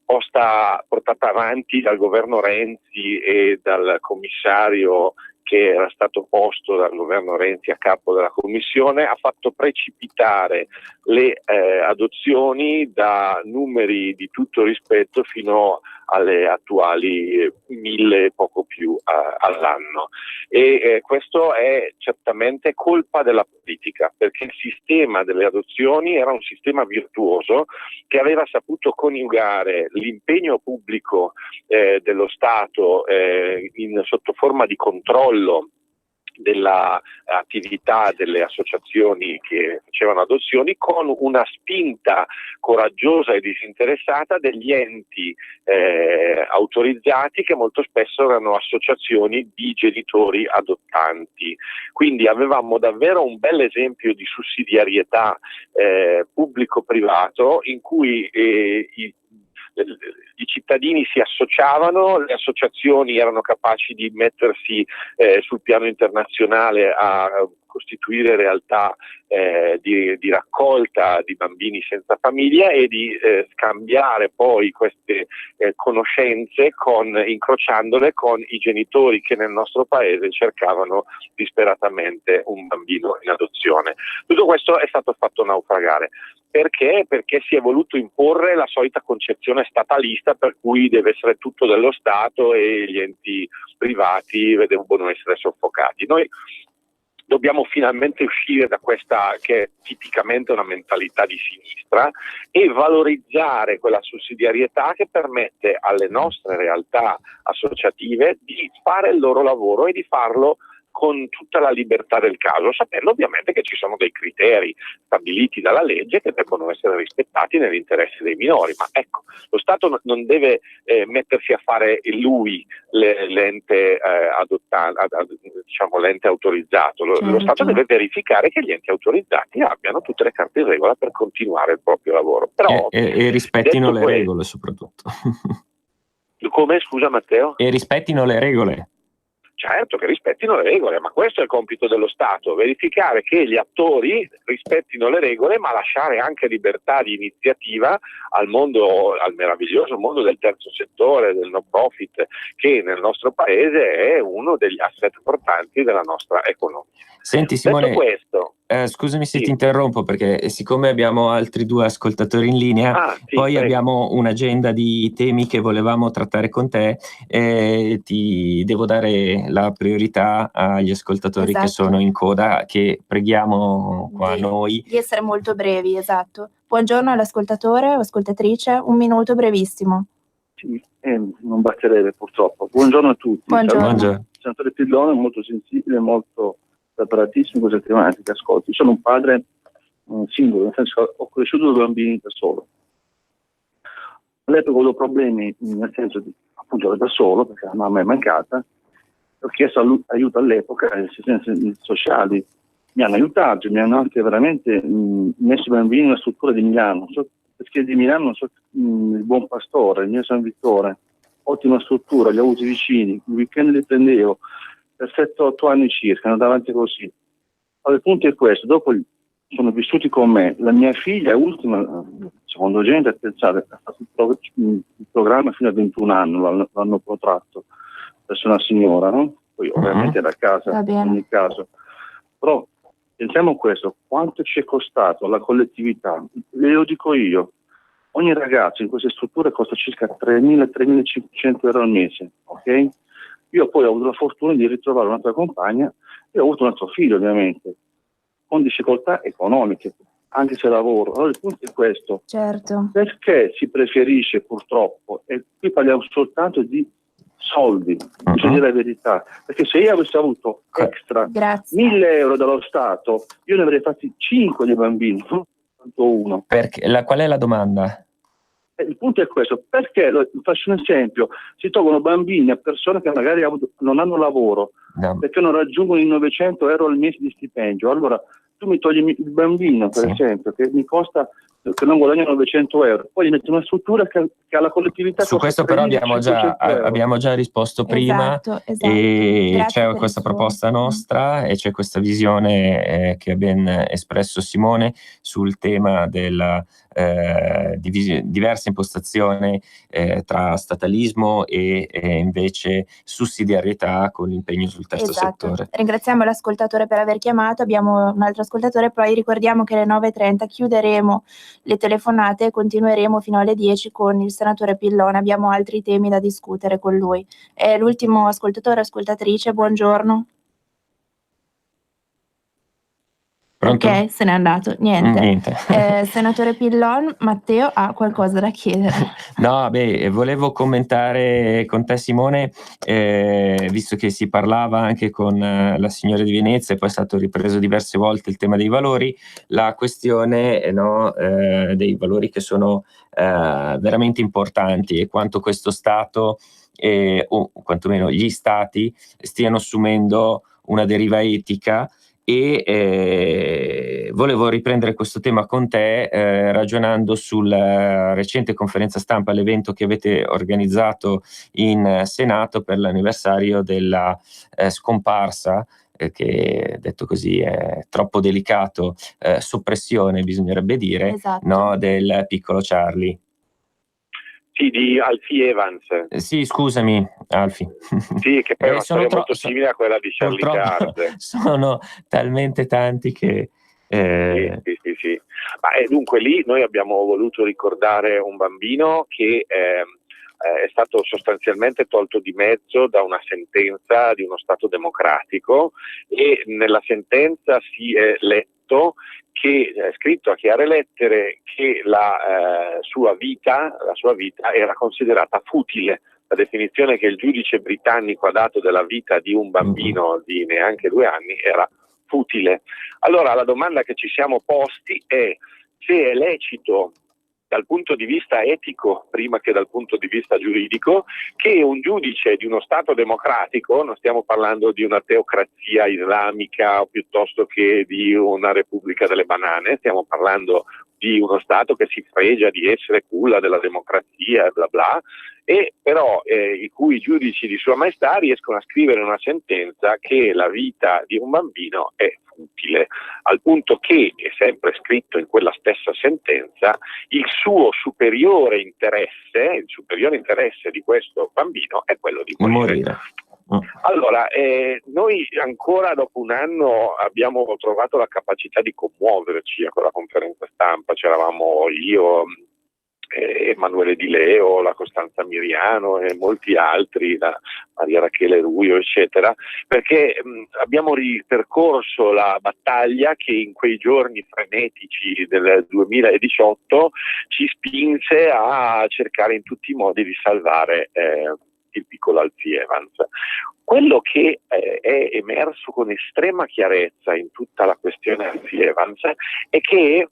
portata avanti dal governo Renzi e dal commissario che era stato posto dal governo Renzi a capo della commissione, ha fatto precipitare le adozioni da numeri di tutto rispetto fino alle attuali 1000 e poco più all'anno. E questo è certamente colpa della politica, perché il sistema delle adozioni era un sistema virtuoso che aveva saputo coniugare l'impegno pubblico dello Stato sotto forma di controllo della attività delle associazioni che facevano adozioni con una spinta coraggiosa e disinteressata degli enti autorizzati, che molto spesso erano associazioni di genitori adottanti. Quindi avevamo davvero un bel esempio di sussidiarietà pubblico-privato, in cui i cittadini si associavano, le associazioni erano capaci di mettersi sul piano internazionale a costituire realtà di raccolta di bambini senza famiglia e di scambiare poi queste conoscenze incrociandole con i genitori che nel nostro paese cercavano disperatamente un bambino in adozione. Tutto questo è stato fatto naufragare. Perché? Perché si è voluto imporre la solita concezione statalista per cui deve essere tutto dello Stato e gli enti privati devono essere soffocati. Noi dobbiamo finalmente uscire da questa, che è tipicamente una mentalità di sinistra, e valorizzare quella sussidiarietà che permette alle nostre realtà associative di fare il loro lavoro e di farlo con tutta la libertà del caso, sapendo ovviamente che ci sono dei criteri stabiliti dalla legge che debbono essere rispettati nell'interesse dei minori. Ma ecco, lo Stato non deve mettersi a fare lui l'ente l'ente autorizzato. Lo Stato deve verificare che gli enti autorizzati abbiano tutte le carte in regola per continuare il proprio lavoro. Però, e rispettino le regole soprattutto. Come? Scusa Matteo? E rispettino le regole. Certo che rispettino le regole, ma questo è il compito dello Stato, verificare che gli attori rispettino le regole, ma lasciare anche libertà di iniziativa al meraviglioso mondo del terzo settore, del no profit, che nel nostro paese è uno degli asset portanti della nostra economia. Senti Simone, detto questo, scusami se ti interrompo, perché siccome abbiamo altri 2 ascoltatori in linea, poi abbiamo un'agenda di temi che volevamo trattare con te, ti devo dare la priorità agli ascoltatori che sono in coda, che preghiamo qua noi di essere molto brevi. Esatto. Buongiorno all'ascoltatore o ascoltatrice, 1 minuto brevissimo. Sì, non basterebbe purtroppo. Buongiorno a tutti. Buongiorno. Il senatore Pillon è molto sensibile, molto preparatissimo in queste tematiche. Ascolti, sono un padre singolo, nel senso che ho cresciuto 2 bambini da solo. All'epoca ho avuto problemi, nel senso di appunto da solo, perché la mamma è mancata. Ho chiesto aiuto all'epoca, le assistenze sociali mi hanno aiutato, mi hanno anche veramente messo i bambini in una struttura di Milano. Perché di Milano il Buon Pastore, il mio San Vittore, ottima struttura, li ho avuti vicini, il weekend li prendevo, per 7-8 anni circa, andavo avanti così. Allora, il punto è questo, dopo sono vissuti con me, la mia figlia ultima, secondo gente, pensate, ha fatto il programma fino a 21 anni, l'hanno protratto, verso una signora, no? Poi ovviamente da casa, in ogni caso. Però pensiamo a questo, quanto ci è costato alla collettività? Lo dico io, ogni ragazzo in queste strutture costa circa 3.000-3.500 euro al mese, ok? Io poi ho avuto la fortuna di ritrovare un'altra compagna e ho avuto un altro figlio, ovviamente, con difficoltà economiche, anche se lavoro. Allora il punto è questo. Certo. Perché si preferisce purtroppo, e qui parliamo soltanto di soldi, bisogna dire la verità, perché se io avessi avuto extra 1.000 euro dallo Stato, io ne avrei fatti 5 di bambini, non soltanto uno. Qual è la domanda? Il punto è questo, perché, faccio un esempio, si tolgono bambini a persone che magari non hanno lavoro, perché non raggiungono i 900 euro al mese di stipendio. Allora tu mi togli il bambino, per esempio, che mi costa, che non guadagna 900 euro, poi gli metti una struttura che ha la collettività. Su questo però abbiamo già risposto prima, e Grazie c'è per questa il suo. proposta nostra e c'è questa visione che ha ben espresso Simone sul tema della diversa impostazione tra statalismo e invece sussidiarietà con l'impegno sul terzo settore. Ringraziamo l'ascoltatore per aver chiamato, abbiamo un altro ascoltatore, poi ricordiamo che alle 9:30 chiuderemo le telefonate e continueremo fino alle 10 con il senatore Pillon, abbiamo altri temi da discutere con lui. L'ultimo ascoltatore, ascoltatrice, buongiorno. Pronto? Ok, se n'è andato, niente. Senatore Pillon, Matteo ha qualcosa da chiedere. No, volevo commentare con te, Simone, visto che si parlava anche con la signora di Venezia e poi è stato ripreso diverse volte il tema dei valori, la questione dei valori che sono veramente importanti e quanto questo Stato o quantomeno gli Stati stiano assumendo una deriva etica. E volevo riprendere questo tema con te ragionando sulla recente conferenza stampa, l'evento che avete organizzato in Senato per l'anniversario della scomparsa, che detto così è troppo delicato, soppressione bisognerebbe dire, del piccolo Charlie. Sì, di Alfie Evans. Sì, scusami, Alfie. Sì, che poi è una storia molto simile a quella di Charlie Gard. Sono talmente tanti che... Sì. Ma dunque lì noi abbiamo voluto ricordare un bambino che è stato sostanzialmente tolto di mezzo da una sentenza di uno Stato democratico, e nella sentenza si è letto che è scritto a chiare lettere che la sua vita era considerata futile. La definizione che il giudice britannico ha dato della vita di un bambino di neanche 2 anni era futile. Allora la domanda che ci siamo posti è se è lecito dal punto di vista etico, prima che dal punto di vista giuridico, che un giudice di uno Stato democratico, non stiamo parlando di una teocrazia islamica o piuttosto che di una repubblica delle banane, stiamo parlando di uno Stato che si fregia di essere culla della democrazia e bla bla, e però i cui giudici di Sua Maestà riescono a scrivere una sentenza che la vita di un bambino è futile, al punto che è sempre scritto in quella stessa sentenza il suo superiore interesse, il superiore interesse di questo bambino è quello di morire. Allora, noi ancora dopo un anno abbiamo trovato la capacità di commuoverci a quella conferenza stampa, c'eravamo io, Emanuele Di Leo, la Costanza Miriano e molti altri, la Maria Rachele Ruio, eccetera, perché abbiamo ripercorso la battaglia che in quei giorni frenetici del 2018 ci spinse a cercare in tutti i modi di salvare il piccolo Alfie Evans. Quello che è emerso con estrema chiarezza in tutta la questione Alfie Evans è che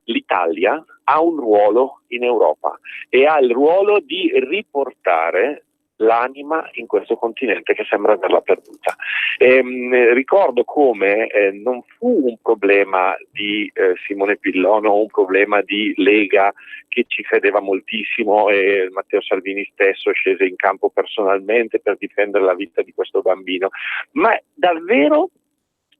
l'Italia ha un ruolo in Europa e ha il ruolo di riportare l'anima in questo continente che sembra averla perduta. Ricordo come non fu un problema di Simone Pillon o un problema di Lega, che ci credeva moltissimo, e Matteo Salvini stesso scese in campo personalmente per difendere la vita di questo bambino, ma davvero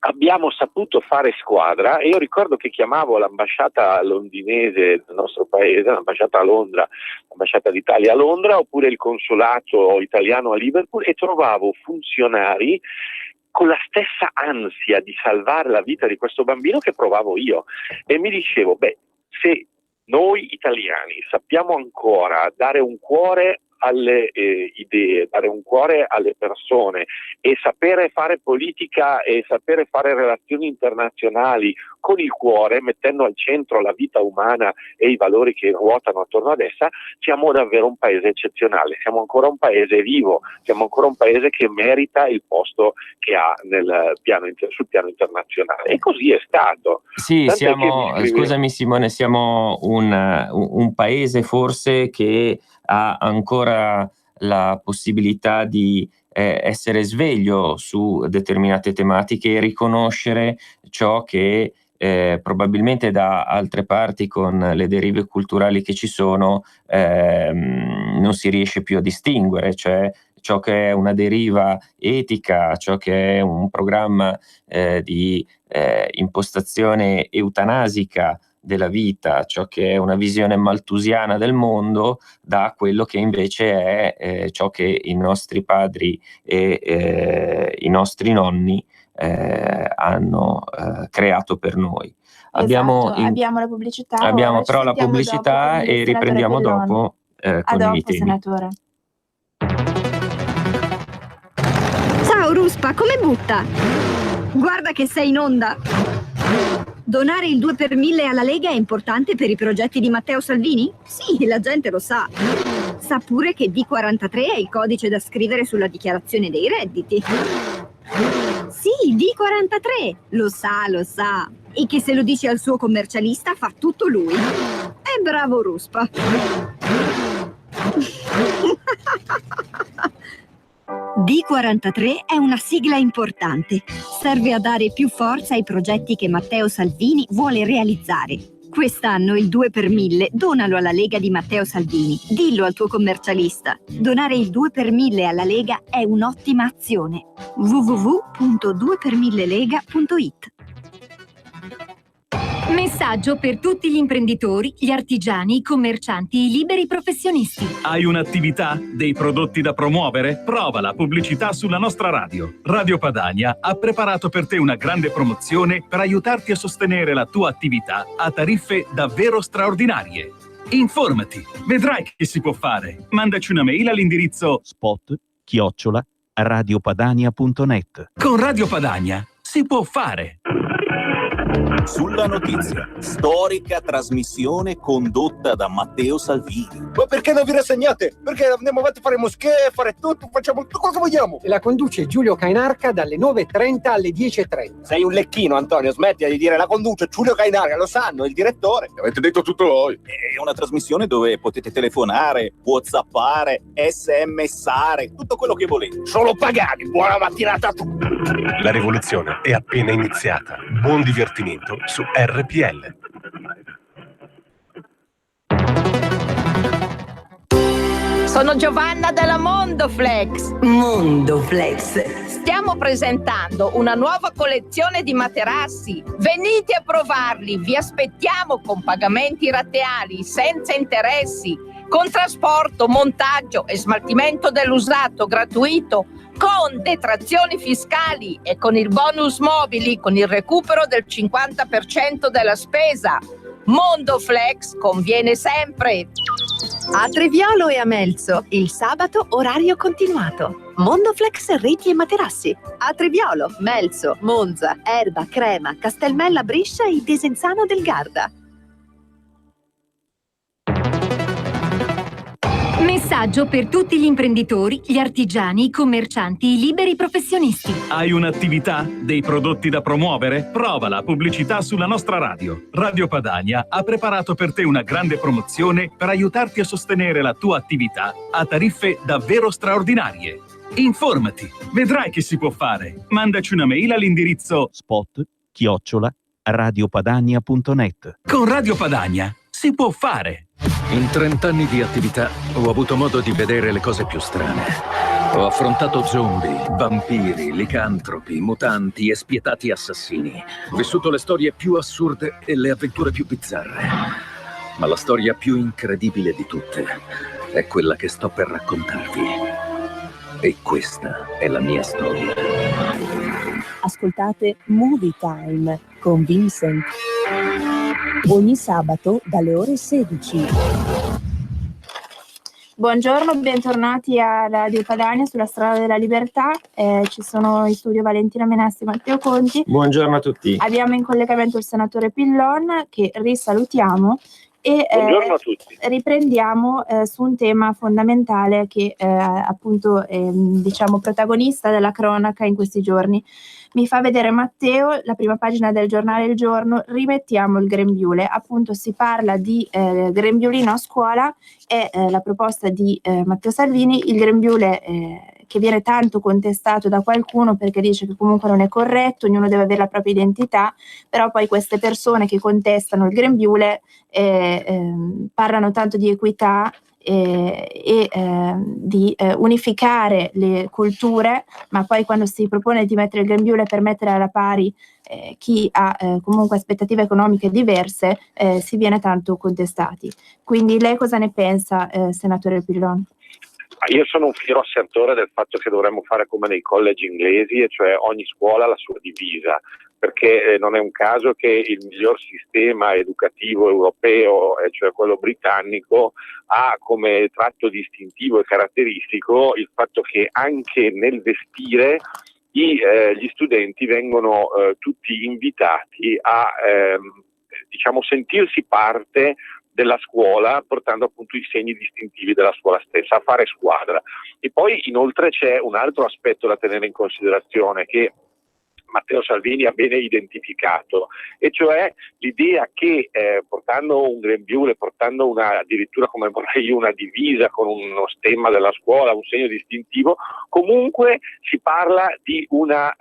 abbiamo saputo fare squadra. E io ricordo che chiamavo l'ambasciata londinese del nostro paese, l'ambasciata a Londra, l'ambasciata d'Italia a Londra, oppure il consolato italiano a Liverpool, e trovavo funzionari con la stessa ansia di salvare la vita di questo bambino che provavo io, e mi dicevo, se noi italiani sappiamo ancora dare un cuore alle idee, dare un cuore alle persone e sapere fare politica e sapere fare relazioni internazionali con il cuore, mettendo al centro la vita umana e i valori che ruotano attorno ad essa, siamo davvero un paese eccezionale, siamo ancora un paese vivo, siamo ancora un paese che merita il posto che ha sul piano internazionale, e così è stato. Sì, scusami Simone, siamo un paese forse che ha ancora la possibilità di essere sveglio su determinate tematiche e riconoscere ciò che probabilmente da altre parti, con le derive culturali che ci sono, non si riesce più a distinguere, cioè ciò che è una deriva etica, ciò che è un programma di impostazione eutanasica della vita, ciò che è una visione malthusiana del mondo, da quello che invece è ciò che i nostri padri e i nostri nonni hanno creato per noi. Abbiamo la pubblicità. Abbiamo però la pubblicità e riprendiamo dopo con i temi. Senatore. Ciao Ruspa, come butta? Guarda che sei in onda. Donare il 2 per 1000 alla Lega è importante per i progetti di Matteo Salvini? Sì, la gente lo sa. Sa pure che D43 è il codice da scrivere sulla dichiarazione dei redditi. Sì, D43, lo sa. E che se lo dice al suo commercialista fa tutto lui. È bravo Ruspa. D43 è una sigla importante. Serve a dare più forza ai progetti che Matteo Salvini vuole realizzare. Quest'anno il 2 per 1000 donalo alla Lega di Matteo Salvini. Dillo al tuo commercialista. Donare il 2 per 1000 alla Lega è un'ottima azione. www.2per1000lega.it. Messaggio per tutti gli imprenditori, gli artigiani, i commercianti, i liberi professionisti. Hai un'attività? Dei prodotti da promuovere? Prova la pubblicità sulla nostra radio. Radio Padania ha preparato per te una grande promozione per aiutarti a sostenere la tua attività a tariffe davvero straordinarie. Informati, vedrai che si può fare. Mandaci una mail all'indirizzo spot@radiopadania.net. Con Radio Padania si può fare. Sulla notizia, storica trasmissione condotta da Matteo Salvini. Ma perché non vi rassegnate? Perché andiamo avanti a fare moschee, fare tutto, facciamo tutto quello che vogliamo. E la conduce Giulio Cainarca dalle 9:30 alle 10:30. Sei un lecchino, Antonio, smettila di dire la conduce Giulio Cainarca, lo sanno, il direttore. Avete detto tutto voi. È una trasmissione dove potete telefonare, whatsappare, smsare, tutto quello che volete. Solo pagati, buona mattinata a tutti. La rivoluzione è appena iniziata. Buon divertimento su RPL. Sono Giovanna della Mondoflex. Mondoflex. Stiamo presentando una nuova collezione di materassi. Venite a provarli, vi aspettiamo con pagamenti rateali, senza interessi, con trasporto, montaggio e smaltimento dell'usato gratuito, con detrazioni fiscali e con il bonus mobili, con il recupero del 50% della spesa. Mondoflex conviene sempre. A Treviolo e a Melzo, il sabato orario continuato. Mondoflex reti e materassi. A Treviolo, Melzo, Monza, Erba, Crema, Castelmella Brescia e Desenzano del Garda. Messaggio per tutti gli imprenditori, gli artigiani, i commercianti, i liberi professionisti. Hai un'attività? Dei prodotti da promuovere? Prova la pubblicità sulla nostra radio. Radio Padania ha preparato per te una grande promozione per aiutarti a sostenere la tua attività a tariffe davvero straordinarie. Informati, vedrai che si può fare. Mandaci una mail all'indirizzo spot@radiopadania.net. Con Radio Padania si può fare. In 30 anni di attività ho avuto modo di vedere le cose più strane. Ho affrontato zombie, vampiri, licantropi, mutanti e spietati assassini. Ho vissuto le storie più assurde e le avventure più bizzarre. Ma la storia più incredibile di tutte è quella che sto per raccontarvi. E questa è la mia storia. Ascoltate Movie Time con Vincent. Ogni sabato dalle ore 16. Buongiorno, bentornati a Radio Padania sulla strada della libertà. Ci sono in studio Valentina Menassi e Matteo Conti. Buongiorno a tutti. Abbiamo in collegamento il senatore Pillon, che risalutiamo. E buongiorno a tutti. Riprendiamo su un tema fondamentale che appunto è diciamo protagonista della cronaca in questi giorni. Mi fa vedere Matteo la prima pagina del giornale Il Giorno, rimettiamo il grembiule. Appunto si parla di grembiulino a scuola, è la proposta di Matteo Salvini, il grembiule che viene tanto contestato da qualcuno perché dice che comunque non è corretto, ognuno deve avere la propria identità, però poi queste persone che contestano il grembiule parlano tanto di equità e di unificare le culture, ma poi quando si propone di mettere il grembiule per mettere alla pari chi ha comunque aspettative economiche diverse, si viene tanto contestati. Quindi lei cosa ne pensa, senatore Pillon? Io sono un fiero assertore del fatto che dovremmo fare come nei college inglesi, e cioè ogni scuola ha la sua divisa, perché non è un caso che il miglior sistema educativo europeo, cioè quello britannico, ha come tratto distintivo e caratteristico il fatto che anche nel vestire gli studenti vengono tutti invitati a diciamo sentirsi parte della scuola, portando appunto i segni distintivi della scuola stessa, a fare squadra. E poi inoltre c'è un altro aspetto da tenere in considerazione che Matteo Salvini ha bene identificato, e cioè l'idea che portando un grembiule, portando addirittura come vorrei io una divisa con uno stemma della scuola, un segno distintivo, comunque si parla di una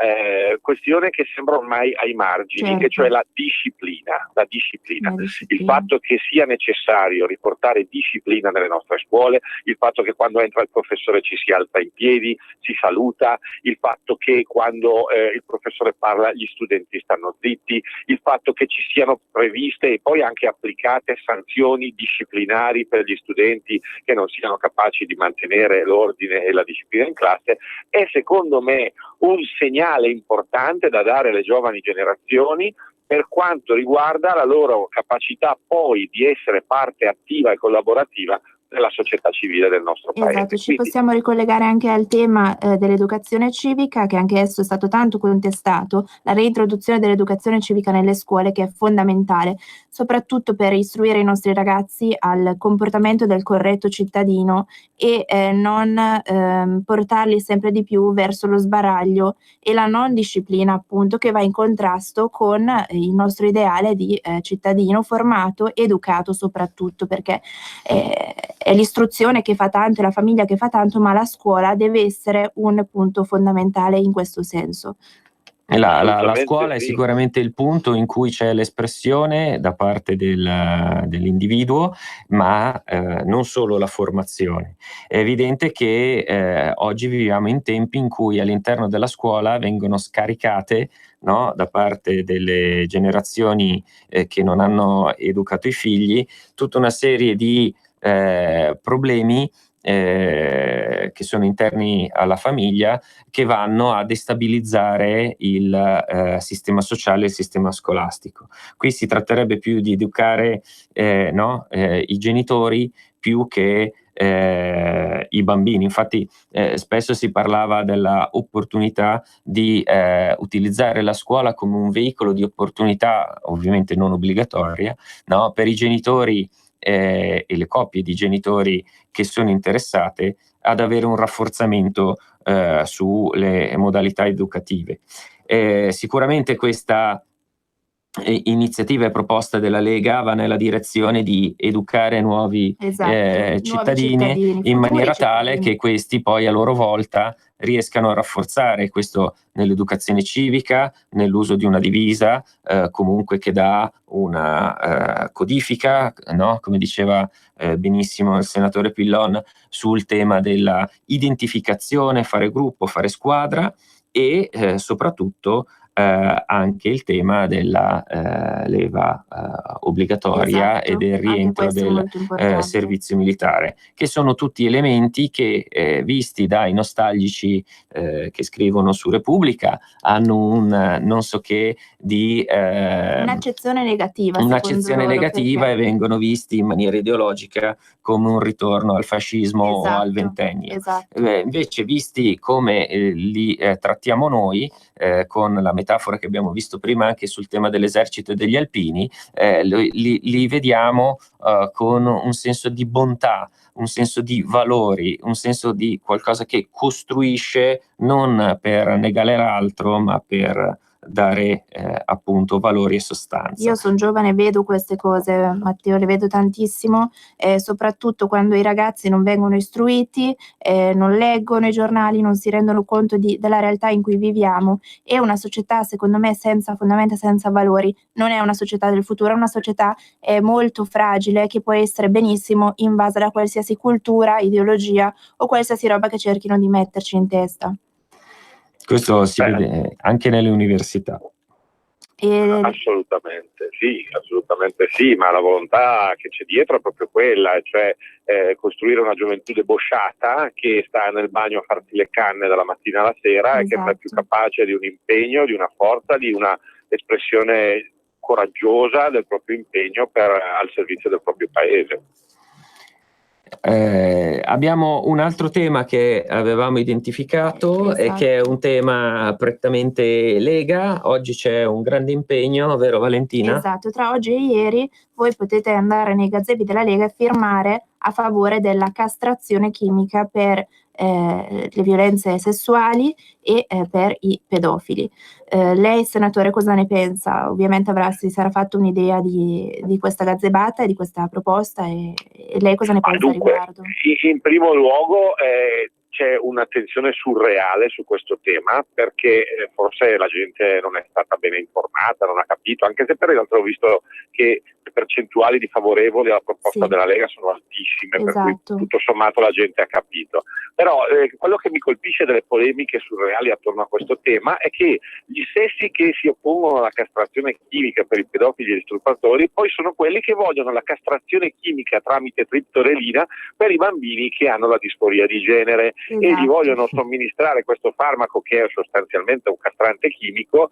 questione che sembra ormai ai margini, certo, e cioè la disciplina. Il fatto che sia necessario riportare disciplina nelle nostre scuole, il fatto che quando entra il professore ci si alza in piedi, si saluta, il fatto che quando il professore parla gli studenti stanno zitti, il fatto che ci siano previste e poi anche applicate sanzioni disciplinari per gli studenti che non siano capaci di mantenere l'ordine e la disciplina in classe, è secondo me un segnale importante da dare alle giovani generazioni per quanto riguarda la loro capacità poi di essere parte attiva e collaborativa della società civile del nostro paese. Esatto, ci possiamo ricollegare anche al tema dell'educazione civica, che anche esso è stato tanto contestato, la reintroduzione dell'educazione civica nelle scuole, che è fondamentale, soprattutto per istruire i nostri ragazzi al comportamento del corretto cittadino e non portarli sempre di più verso lo sbaraglio e la non disciplina, appunto, che va in contrasto con il nostro ideale di cittadino formato, educato soprattutto, perché è l'istruzione che fa tanto, è la famiglia che fa tanto, ma la scuola deve essere un punto fondamentale in questo senso. La scuola è sicuramente il punto in cui c'è l'espressione da parte dell'individuo, ma non solo la formazione. È evidente che oggi viviamo in tempi in cui all'interno della scuola vengono scaricate, no, da parte delle generazioni che non hanno educato i figli, tutta una serie di problemi che sono interni alla famiglia, che vanno a destabilizzare il sistema sociale e il sistema scolastico. Qui si tratterebbe più di educare i genitori più che i bambini. Infatti spesso si parlava della opportunità di utilizzare la scuola come un veicolo di opportunità, ovviamente non obbligatoria, no, per i genitori e le coppie di genitori che sono interessate ad avere un rafforzamento sulle modalità educative. Sicuramente questa iniziativa e proposta della Lega va nella direzione di educare nuovi cittadini in maniera tale che questi poi a loro volta riescano a rafforzare questo nell'educazione civica, nell'uso di una divisa, comunque che dà una codifica, no? Come diceva benissimo il senatore Pillon, sul tema della identificazione, fare gruppo, fare squadra, e soprattutto anche il tema della leva obbligatoria, Esatto, e del anche rientro questo è del molto importante. servizio militare, che sono tutti elementi che, visti dai nostalgici che scrivono su Repubblica, hanno un non so che di Un'accezione negativa, un'accezione secondo loro, negativa, perché e vengono visti in maniera ideologica come un ritorno al fascismo o al esatto, ventennio. esatto. Invece, visti come li trattiamo noi, con la metafora che abbiamo visto prima anche sul tema dell'esercito e degli alpini, li vediamo con un senso di bontà, un senso di valori, un senso di qualcosa che costruisce non per negare altro, ma per dare appunto valori e sostanza. Io son giovane e vedo queste cose, Matteo, le vedo tantissimo, soprattutto quando i ragazzi non vengono istruiti, non leggono i giornali, non si rendono conto della realtà in cui viviamo. E una società, secondo me, senza fondamenta, senza valori, non è una società del futuro, è una società molto fragile, che può essere benissimo invasa da qualsiasi cultura, ideologia o qualsiasi roba che cerchino di metterci in testa. Questo si vede anche nelle università. Assolutamente sì, ma la volontà che c'è dietro è proprio quella, cioè costruire una gioventù debosciata che sta nel bagno a farsi le canne dalla mattina alla sera, e che non è più capace di un impegno, di una forza, di una espressione coraggiosa del proprio impegno al servizio del proprio paese. Abbiamo un altro tema che avevamo identificato, e che è un tema prettamente Lega. Oggi c'è un grande impegno, vero Valentina? Esatto, tra oggi e ieri voi potete andare nei gazebi della Lega e firmare a favore della castrazione chimica per le violenze sessuali e per i pedofili. Lei, senatore, cosa ne pensa? Ovviamente si sarà fatto un'idea di questa gazzebata e di questa proposta, e lei cosa ne pensa a riguardo? In primo luogo c'è un'attenzione surreale su questo tema, perché forse la gente non è stata bene informata, non ha capito, anche se per in realtà ho visto che le percentuali di favorevoli alla proposta della Lega sono altissime, per cui tutto sommato la gente ha capito. Però quello che mi colpisce delle polemiche surreali attorno a questo tema è che gli stessi che si oppongono alla castrazione chimica per i pedofili e gli stupratori poi sono quelli che vogliono la castrazione chimica tramite triptorelina per i bambini che hanno la disforia di genere, e gli vogliono somministrare questo farmaco, che è sostanzialmente un castrante chimico,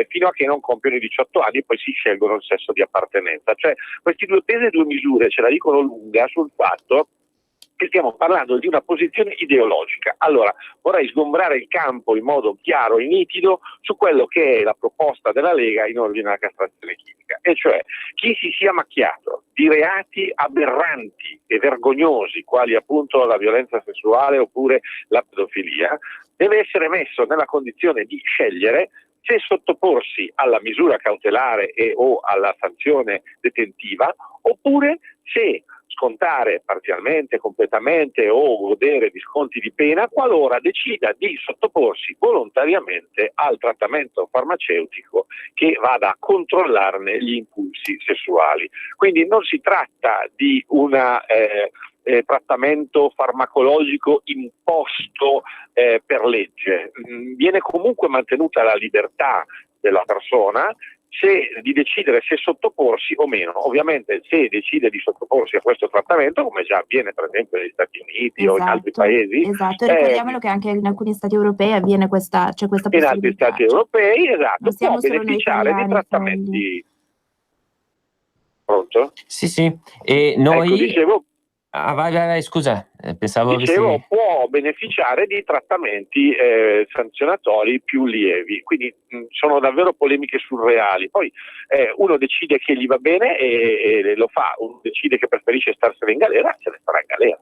fino a che non compiono i 18 anni e poi si scelgono il sesso di appartenenza. Cioè, questi due pesi e due misure ce la dicono lunga sul fatto che stiamo parlando di una posizione ideologica. Allora, vorrei sgombrare il campo in modo chiaro e nitido su quello che è la proposta della Lega in ordine alla castrazione chimica, e cioè chi si sia macchiato di reati aberranti e vergognosi, quali appunto la violenza sessuale oppure la pedofilia, deve essere messo nella condizione di scegliere se sottoporsi alla misura cautelare o alla sanzione detentiva, oppure se scontare parzialmente, completamente o godere di sconti di pena qualora decida di sottoporsi volontariamente al trattamento farmaceutico che vada a controllarne gli impulsi sessuali. Quindi non si tratta di un trattamento farmacologico imposto per legge, viene comunque mantenuta la libertà della persona di decidere se sottoporsi o meno. Ovviamente se decide di sottoporsi a questo trattamento, come già avviene per esempio negli Stati Uniti o in altri paesi, Esatto, ricordiamolo che anche in alcuni stati europei avviene c'è questa possibilità. In altri stati europei, esatto, può solo noi beneficiare di italiani, trattamenti. Pronto? Sì, e noi... Ecco, dicevo, vai, scusa, pensavo può beneficiare di trattamenti sanzionatori più lievi, quindi sono davvero polemiche surreali. Poi uno decide che gli va bene e lo fa, uno decide che preferisce starsene in galera, se ne starà in galera.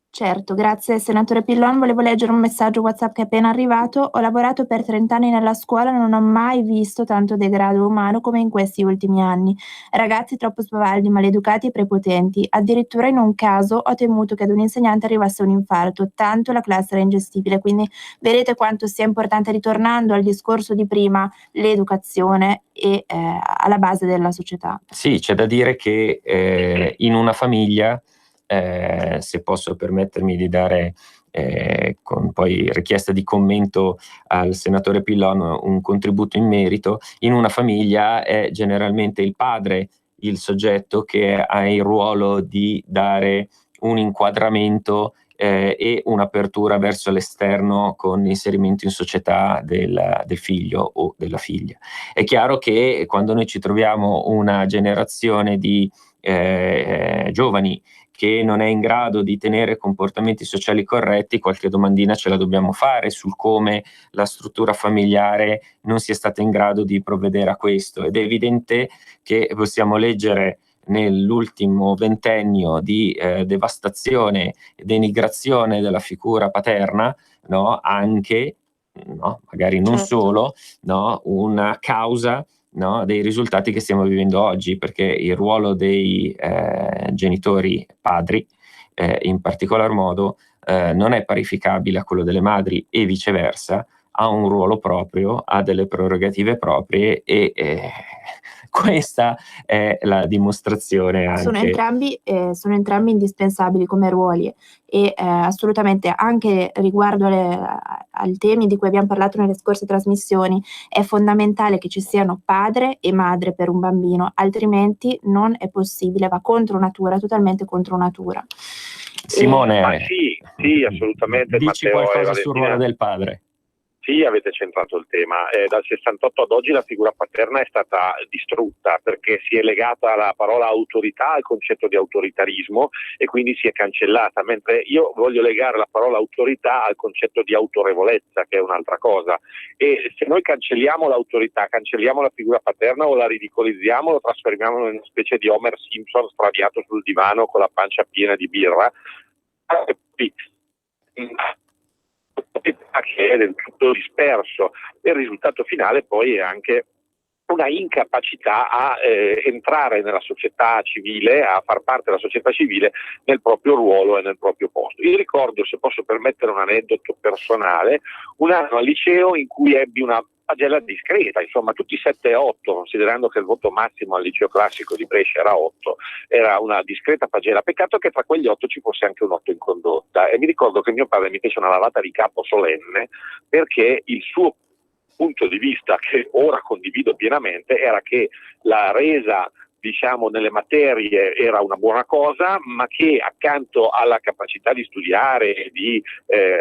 Certo, grazie senatore Pillon. Volevo leggere un messaggio WhatsApp che è appena arrivato. Ho lavorato per 30 anni nella scuola, non ho mai visto tanto degrado umano come in questi ultimi anni. Ragazzi troppo spavaldi, maleducati e prepotenti. Addirittura in un caso ho temuto che ad un insegnante arrivasse un infarto, tanto la classe era ingestibile. Quindi vedete quanto sia importante, ritornando al discorso di prima, l'educazione è alla base della società. Sì, c'è da dire che in una famiglia, se posso permettermi di dare con poi richiesta di commento al senatore Pillon, un contributo in merito, in una famiglia è generalmente il padre il soggetto che ha il ruolo di dare un inquadramento e un'apertura verso l'esterno con l'inserimento in società del figlio o della figlia. È chiaro che quando noi ci troviamo una generazione di giovani che non è in grado di tenere comportamenti sociali corretti, qualche domandina ce la dobbiamo fare sul come la struttura familiare non sia stata in grado di provvedere a questo. Ed è evidente che possiamo leggere nell'ultimo ventennio di devastazione e denigrazione della figura paterna, no? Anche, no? Magari non solo, no? Una causa, no, dei risultati che stiamo vivendo oggi, perché il ruolo dei genitori padri in particolar modo non è parificabile a quello delle madri e viceversa, ha un ruolo proprio, ha delle prerogative proprie e questa è la dimostrazione anche. Sono entrambi indispensabili come ruoli e assolutamente anche riguardo ai temi di cui abbiamo parlato nelle scorse trasmissioni è fondamentale che ci siano padre e madre per un bambino, altrimenti non è possibile, va contro natura, totalmente contro natura. Simone, sì, assolutamente. Dici Matteo qualcosa sul ruolo del padre? Sì, avete centrato il tema. Dal 68 ad oggi la figura paterna è stata distrutta perché si è legata la parola autorità al concetto di autoritarismo e quindi si è cancellata, mentre io voglio legare la parola autorità al concetto di autorevolezza, che è un'altra cosa. E se noi cancelliamo l'autorità, cancelliamo la figura paterna o la ridicolizziamo, lo trasformiamo in una specie di Homer Simpson stradiato sul divano con la pancia piena di birra, che è del tutto disperso e il risultato finale poi è anche una incapacità a entrare nella società civile, a far parte della società civile nel proprio ruolo e nel proprio posto. Io ricordo, se posso permettere un aneddoto personale, un anno al liceo in cui ebbi una pagella discreta, insomma tutti 7 e 8, considerando che il voto massimo al liceo classico di Brescia era 8, era una discreta pagella, peccato che tra quegli 8 ci fosse anche un 8 in condotta e mi ricordo che mio padre mi fece una lavata di capo solenne perché il suo punto di vista, che ora condivido pienamente, era che la resa nelle materie era una buona cosa, ma che accanto alla capacità di studiare e di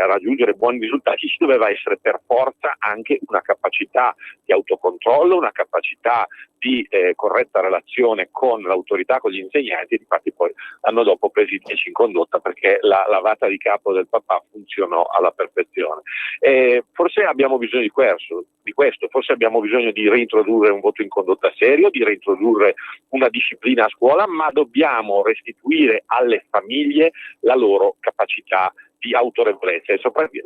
raggiungere buoni risultati ci doveva essere per forza anche una capacità di autocontrollo, una capacità di corretta relazione con l'autorità, con gli insegnanti, e infatti poi l'anno dopo presi 10 in condotta perché la lavata di capo del papà funzionò alla perfezione. Forse abbiamo bisogno di questo, forse abbiamo bisogno di reintrodurre un voto in condotta serio, di reintrodurre una disciplina a scuola, ma dobbiamo restituire alle famiglie la loro capacità di autorevolezza e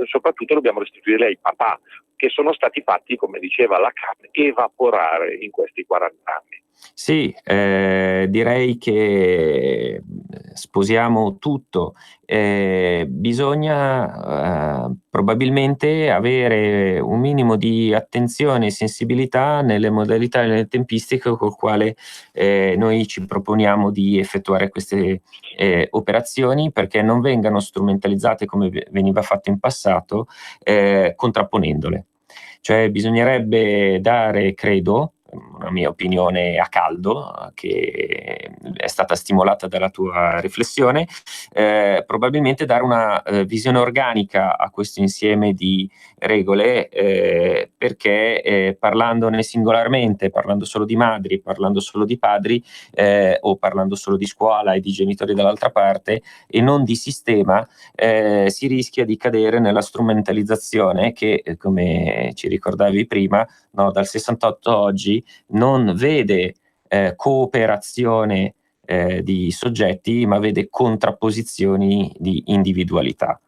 soprattutto dobbiamo restituirle ai papà, che sono stati fatti, come diceva Lacan, evaporare in questi 40 anni. Sì, direi che sposiamo tutto. Bisogna probabilmente avere un minimo di attenzione e sensibilità nelle modalità e nelle tempistiche col quale noi ci proponiamo di effettuare queste operazioni, perché non vengano strumentalizzate come veniva fatto in passato, contrapponendole. Cioè bisognerebbe dare, credo, una mia opinione a caldo, che è stata stimolata dalla tua riflessione, probabilmente dare una visione organica a questo insieme di regole, perché parlandone singolarmente, parlando solo di madri, parlando solo di padri, o parlando solo di scuola e di genitori dall'altra parte, e non di sistema, si rischia di cadere nella strumentalizzazione che, come ci ricordavi prima, no, dal 68 oggi non vede cooperazione di soggetti, ma vede contrapposizioni di individualità.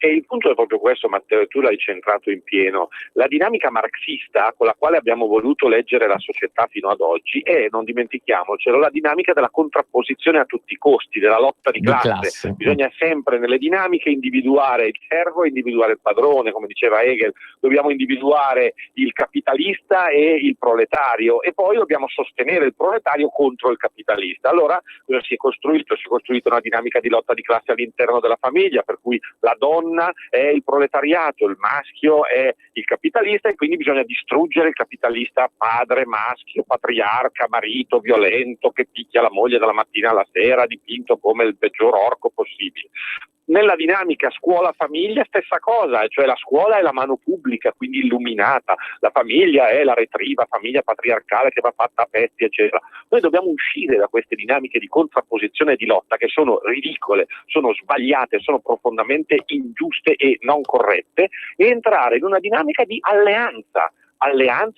E il punto è proprio questo, Matteo, e tu l'hai centrato in pieno. La dinamica marxista con la quale abbiamo voluto leggere la società fino ad oggi è, non dimentichiamocelo, la dinamica della contrapposizione a tutti i costi, della lotta di classe. Bisogna sempre nelle dinamiche individuare il servo e individuare il padrone, come diceva Hegel, dobbiamo individuare il capitalista e il proletario e poi dobbiamo sostenere il proletario contro il capitalista. Allora cosa si è costruito? Si è costruita una dinamica di lotta di classe all'interno della famiglia, per cui la donna è il proletariato, il maschio è il capitalista e quindi bisogna distruggere il capitalista padre, maschio, patriarca, marito violento che picchia la moglie dalla mattina alla sera, dipinto come il peggior orco possibile. Nella dinamica scuola-famiglia stessa cosa, cioè la scuola è la mano pubblica, quindi illuminata, la famiglia è la retriva, famiglia patriarcale che va fatta a pezzi, eccetera. Noi dobbiamo uscire da queste dinamiche di contrapposizione e di lotta che sono ridicole, sono sbagliate, sono profondamente ingiuste e non corrette e entrare in una dinamica di alleanza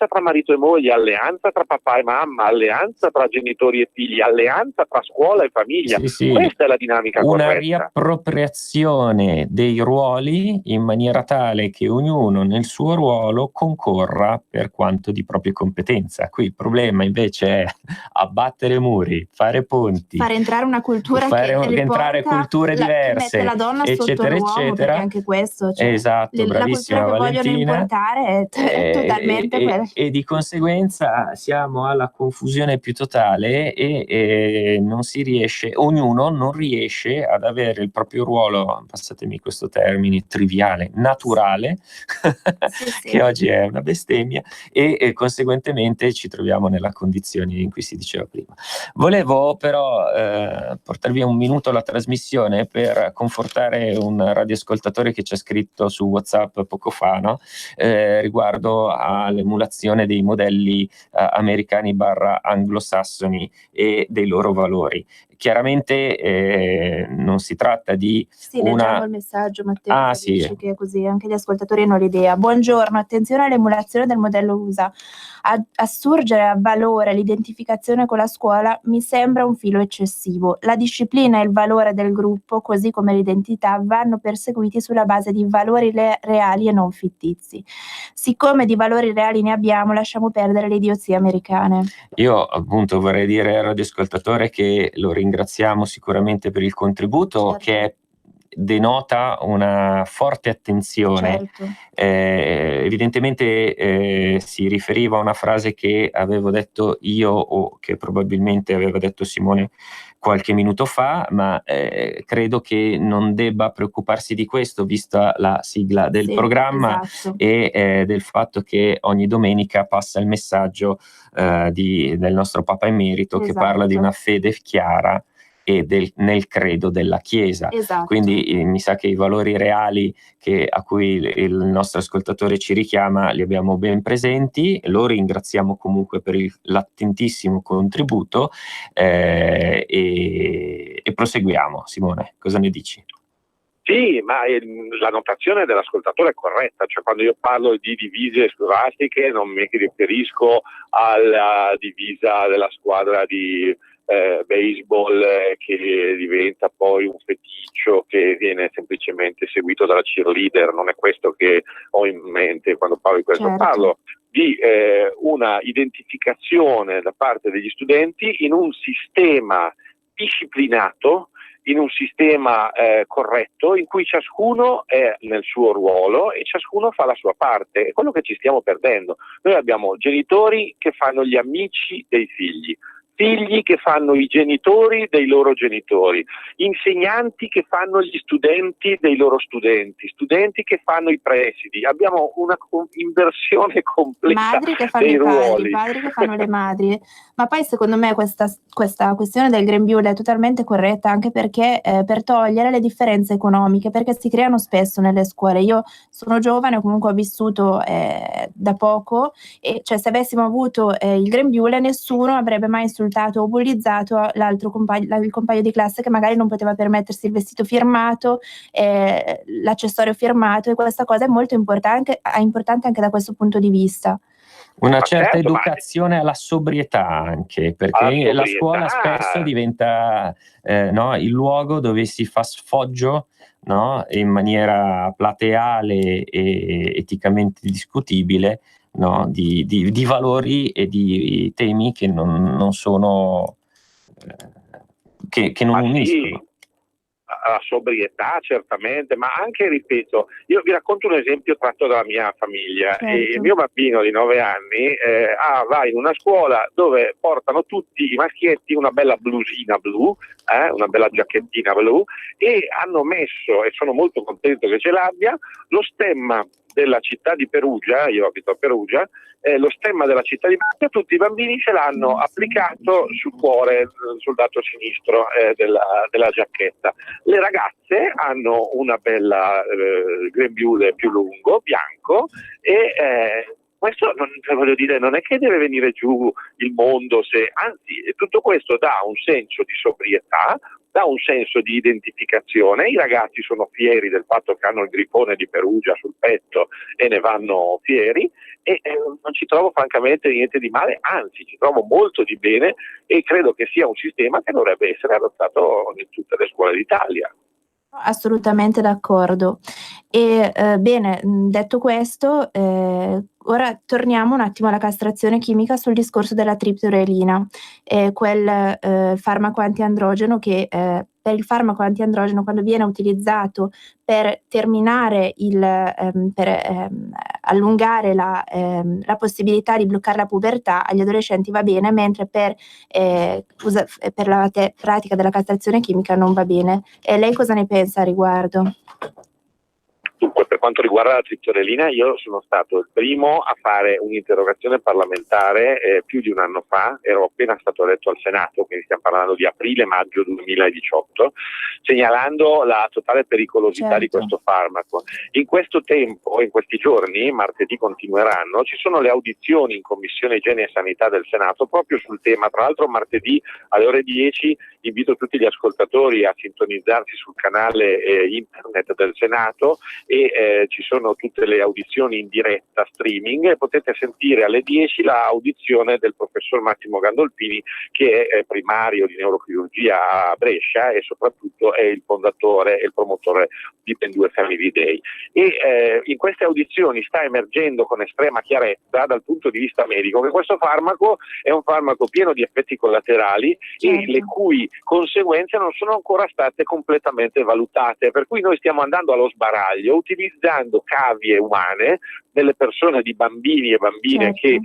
tra marito e moglie, alleanza tra papà e mamma, alleanza tra genitori e figli, alleanza tra scuola e famiglia. Sì. Questa è la dinamica una corretta. riappropriazione dei ruoli in maniera tale che ognuno nel suo ruolo concorra per quanto di propria competenza. Qui il problema invece è abbattere muri, fare ponti, fare entrare una cultura entrare culture diverse, mette la donna eccetera, sotto l'uomo, eccetera. Perché anche questo, cioè, esatto, bravissima la cultura che vogliono Valentina. importare è totalmente e di conseguenza siamo alla confusione più totale e non si riesce, ognuno non riesce ad avere il proprio ruolo, passatemi questo termine triviale, naturale, che oggi è una bestemmia e conseguentemente ci troviamo nella condizione in cui si diceva prima. Volevo però portare via un minuto la trasmissione per confortare un radioascoltatore che ci ha scritto su WhatsApp poco fa, no? Riguardo all'emulazione dei modelli americani / anglosassoni e dei loro valori. Chiaramente non si tratta di leggiamo il messaggio, Matteo, sì. Che così anche gli ascoltatori hanno l'idea. Buongiorno, attenzione all'emulazione del modello USA. Assurgere a valore l'identificazione con la scuola mi sembra un filo eccessivo. La disciplina e il valore del gruppo, così come l'identità, vanno perseguiti sulla base di valori reali e non fittizi. Siccome di valori reali ne abbiamo, lasciamo perdere le idiozie americane. Io appunto vorrei dire al radioascoltatore che lo ringraziamo sicuramente per il contributo, che denota una forte attenzione. Evidentemente si riferiva a una frase che avevo detto io o che probabilmente aveva detto Simone qualche minuto fa, ma credo che non debba preoccuparsi di questo, vista la sigla del programma, esatto. e del fatto che ogni domenica passa il messaggio del nostro Papa Emerito, che parla di una fede chiara e nel credo della Chiesa. Esatto. Quindi mi sa che i valori reali a cui il nostro ascoltatore ci richiama li abbiamo ben presenti. Lo ringraziamo comunque per l'attentissimo contributo e proseguiamo. Simone, cosa ne dici? Sì, ma la notazione dell'ascoltatore è corretta, cioè quando io parlo di divise scolastiche non mi riferisco alla divisa della squadra di baseball che diventa poi un feticcio che viene semplicemente seguito dalla cheerleader, non è questo che ho in mente quando parlo di questo. Parlo di una identificazione da parte degli studenti in un sistema disciplinato, in un sistema corretto, in cui ciascuno è nel suo ruolo e ciascuno fa la sua parte. È quello che ci stiamo perdendo. Noi abbiamo genitori che fanno gli amici dei figli, figli che fanno i genitori dei loro genitori, insegnanti che fanno gli studenti dei loro studenti, studenti che fanno i presidi. Abbiamo una inversione completa madri che fanno dei padri ruoli. che fanno le madri. Ma poi secondo me questa questione del grembiule è totalmente corretta, anche perché per togliere le differenze economiche, perché si creano spesso nelle scuole. Io sono giovane, comunque ho vissuto da poco, e cioè se avessimo avuto il grembiule nessuno avrebbe mai insultato o bullizzato il compagno di classe che magari non poteva permettersi il vestito firmato, l'accessorio firmato, e questa cosa è molto importante anche da questo punto di vista. Una certa educazione alla sobrietà anche, perché la scuola spesso diventa no, il luogo dove si fa sfoggio, no, in maniera plateale e eticamente discutibile, no, di valori e di temi che non sono che non uniscono. Sì. La sobrietà certamente, ma anche, ripeto, io vi racconto un esempio tratto dalla mia famiglia. Certo. Il mio bambino di 9 anni va in una scuola dove portano tutti i maschietti una bella blusina blu, una bella giacchettina blu, e hanno messo, e sono molto contento che ce l'abbia, lo stemma della città di Perugia. Io abito a Perugia, lo stemma della città di Perugia, tutti i bambini ce l'hanno applicato sul cuore, sul lato sinistro della giacchetta. Le ragazze hanno una bella grembiule più lungo, bianco, e questo voglio dire, non è che deve venire giù il mondo, anzi tutto questo dà un senso di sobrietà, dà un senso di identificazione. I ragazzi sono fieri del fatto che hanno il grifone di Perugia sul petto e ne vanno fieri, e non ci trovo francamente niente di male, anzi ci trovo molto di bene, e credo che sia un sistema che dovrebbe essere adottato in tutte le scuole d'Italia. Assolutamente d'accordo. E bene, detto questo, ora torniamo un attimo alla castrazione chimica sul discorso della triptorelina, quel farmaco antiandrogeno che per il farmaco antiandrogeno, quando viene utilizzato per terminare per allungare la possibilità di bloccare la pubertà, agli adolescenti va bene, mentre per la pratica della castrazione chimica non va bene. Lei cosa ne pensa a riguardo? Dunque, per quanto riguarda la triptorelina, io sono stato il primo a fare un'interrogazione parlamentare più di un anno fa, ero appena stato eletto al Senato, quindi stiamo parlando di aprile-maggio 2018, segnalando la totale pericolosità di questo farmaco. In questo tempo, in questi giorni, martedì continueranno, ci sono le audizioni in Commissione Igiene e Sanità del Senato proprio sul tema. Tra l'altro martedì alle ore 10 invito tutti gli ascoltatori a sintonizzarsi sul canale internet del Senato, e ci sono tutte le audizioni in diretta streaming, e potete sentire alle 10 l'audizione del professor Massimo Gandolfini, che è primario di neurochirurgia a Brescia e soprattutto è il fondatore e il promotore di Ben 2 Family Day. E in queste audizioni sta emergendo con estrema chiarezza dal punto di vista medico che questo farmaco è un farmaco pieno di effetti collaterali, e le cui conseguenze non sono ancora state completamente valutate, per cui noi stiamo andando allo sbaraglio utilizzando cavie umane delle persone, di bambini e bambine che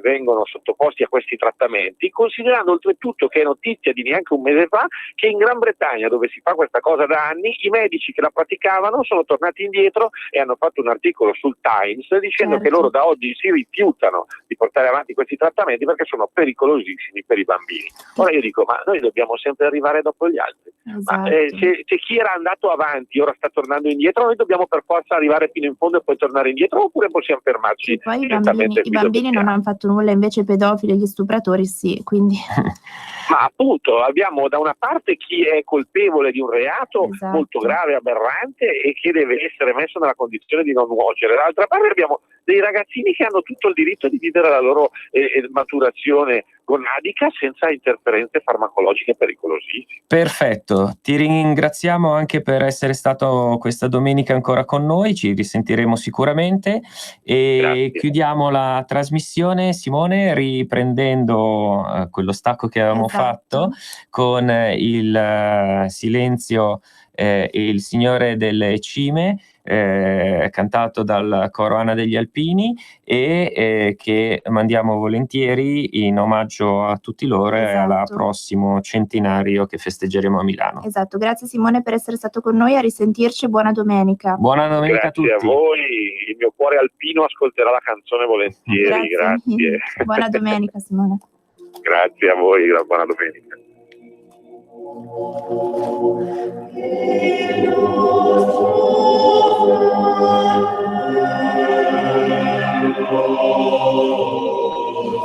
vengono sottoposti a questi trattamenti, considerando oltretutto che è notizia di neanche un mese fa che in Gran Bretagna, dove si fa questa cosa da anni, i medici che la praticavano sono tornati indietro e hanno fatto un articolo sul Times dicendo che loro da oggi si rifiutano di portare avanti questi trattamenti perché sono pericolosissimi per i bambini. Ora io dico, ma noi dobbiamo sempre arrivare dopo gli altri. Ma se chi era andato avanti ora sta tornando indietro, noi dobbiamo per forza arrivare fino in fondo e poi tornare indietro, oppure possiamo fermarci? Poi i bambini non hanno fatto nulla, invece i pedofili e gli stupratori sì, quindi... Ma appunto abbiamo da una parte chi è colpevole di un reato molto grave, aberrante, e che deve essere messo nella condizione di non nuocere, dall'altra parte abbiamo dei ragazzini che hanno tutto il diritto di vivere la loro maturazione gonadica senza interferenze farmacologiche pericolosissime. Perfetto, ti ringraziamo anche per essere stato questa domenica ancora con noi, ci risentiremo sicuramente, e chiudiamo la trasmissione, Simone, riprendendo quello stacco che avevamo fatto con il silenzio e il Signore delle Cime, cantato dal coro Anna degli Alpini, e che mandiamo volentieri in omaggio a tutti loro e al prossimo centenario che festeggeremo a Milano. Esatto, grazie Simone per essere stato con noi, a risentirci, buona domenica. Buona domenica a tutti. Grazie a voi, il mio cuore alpino ascolterà la canzone volentieri, grazie. Buona domenica Simone. Grazie a voi, buona domenica.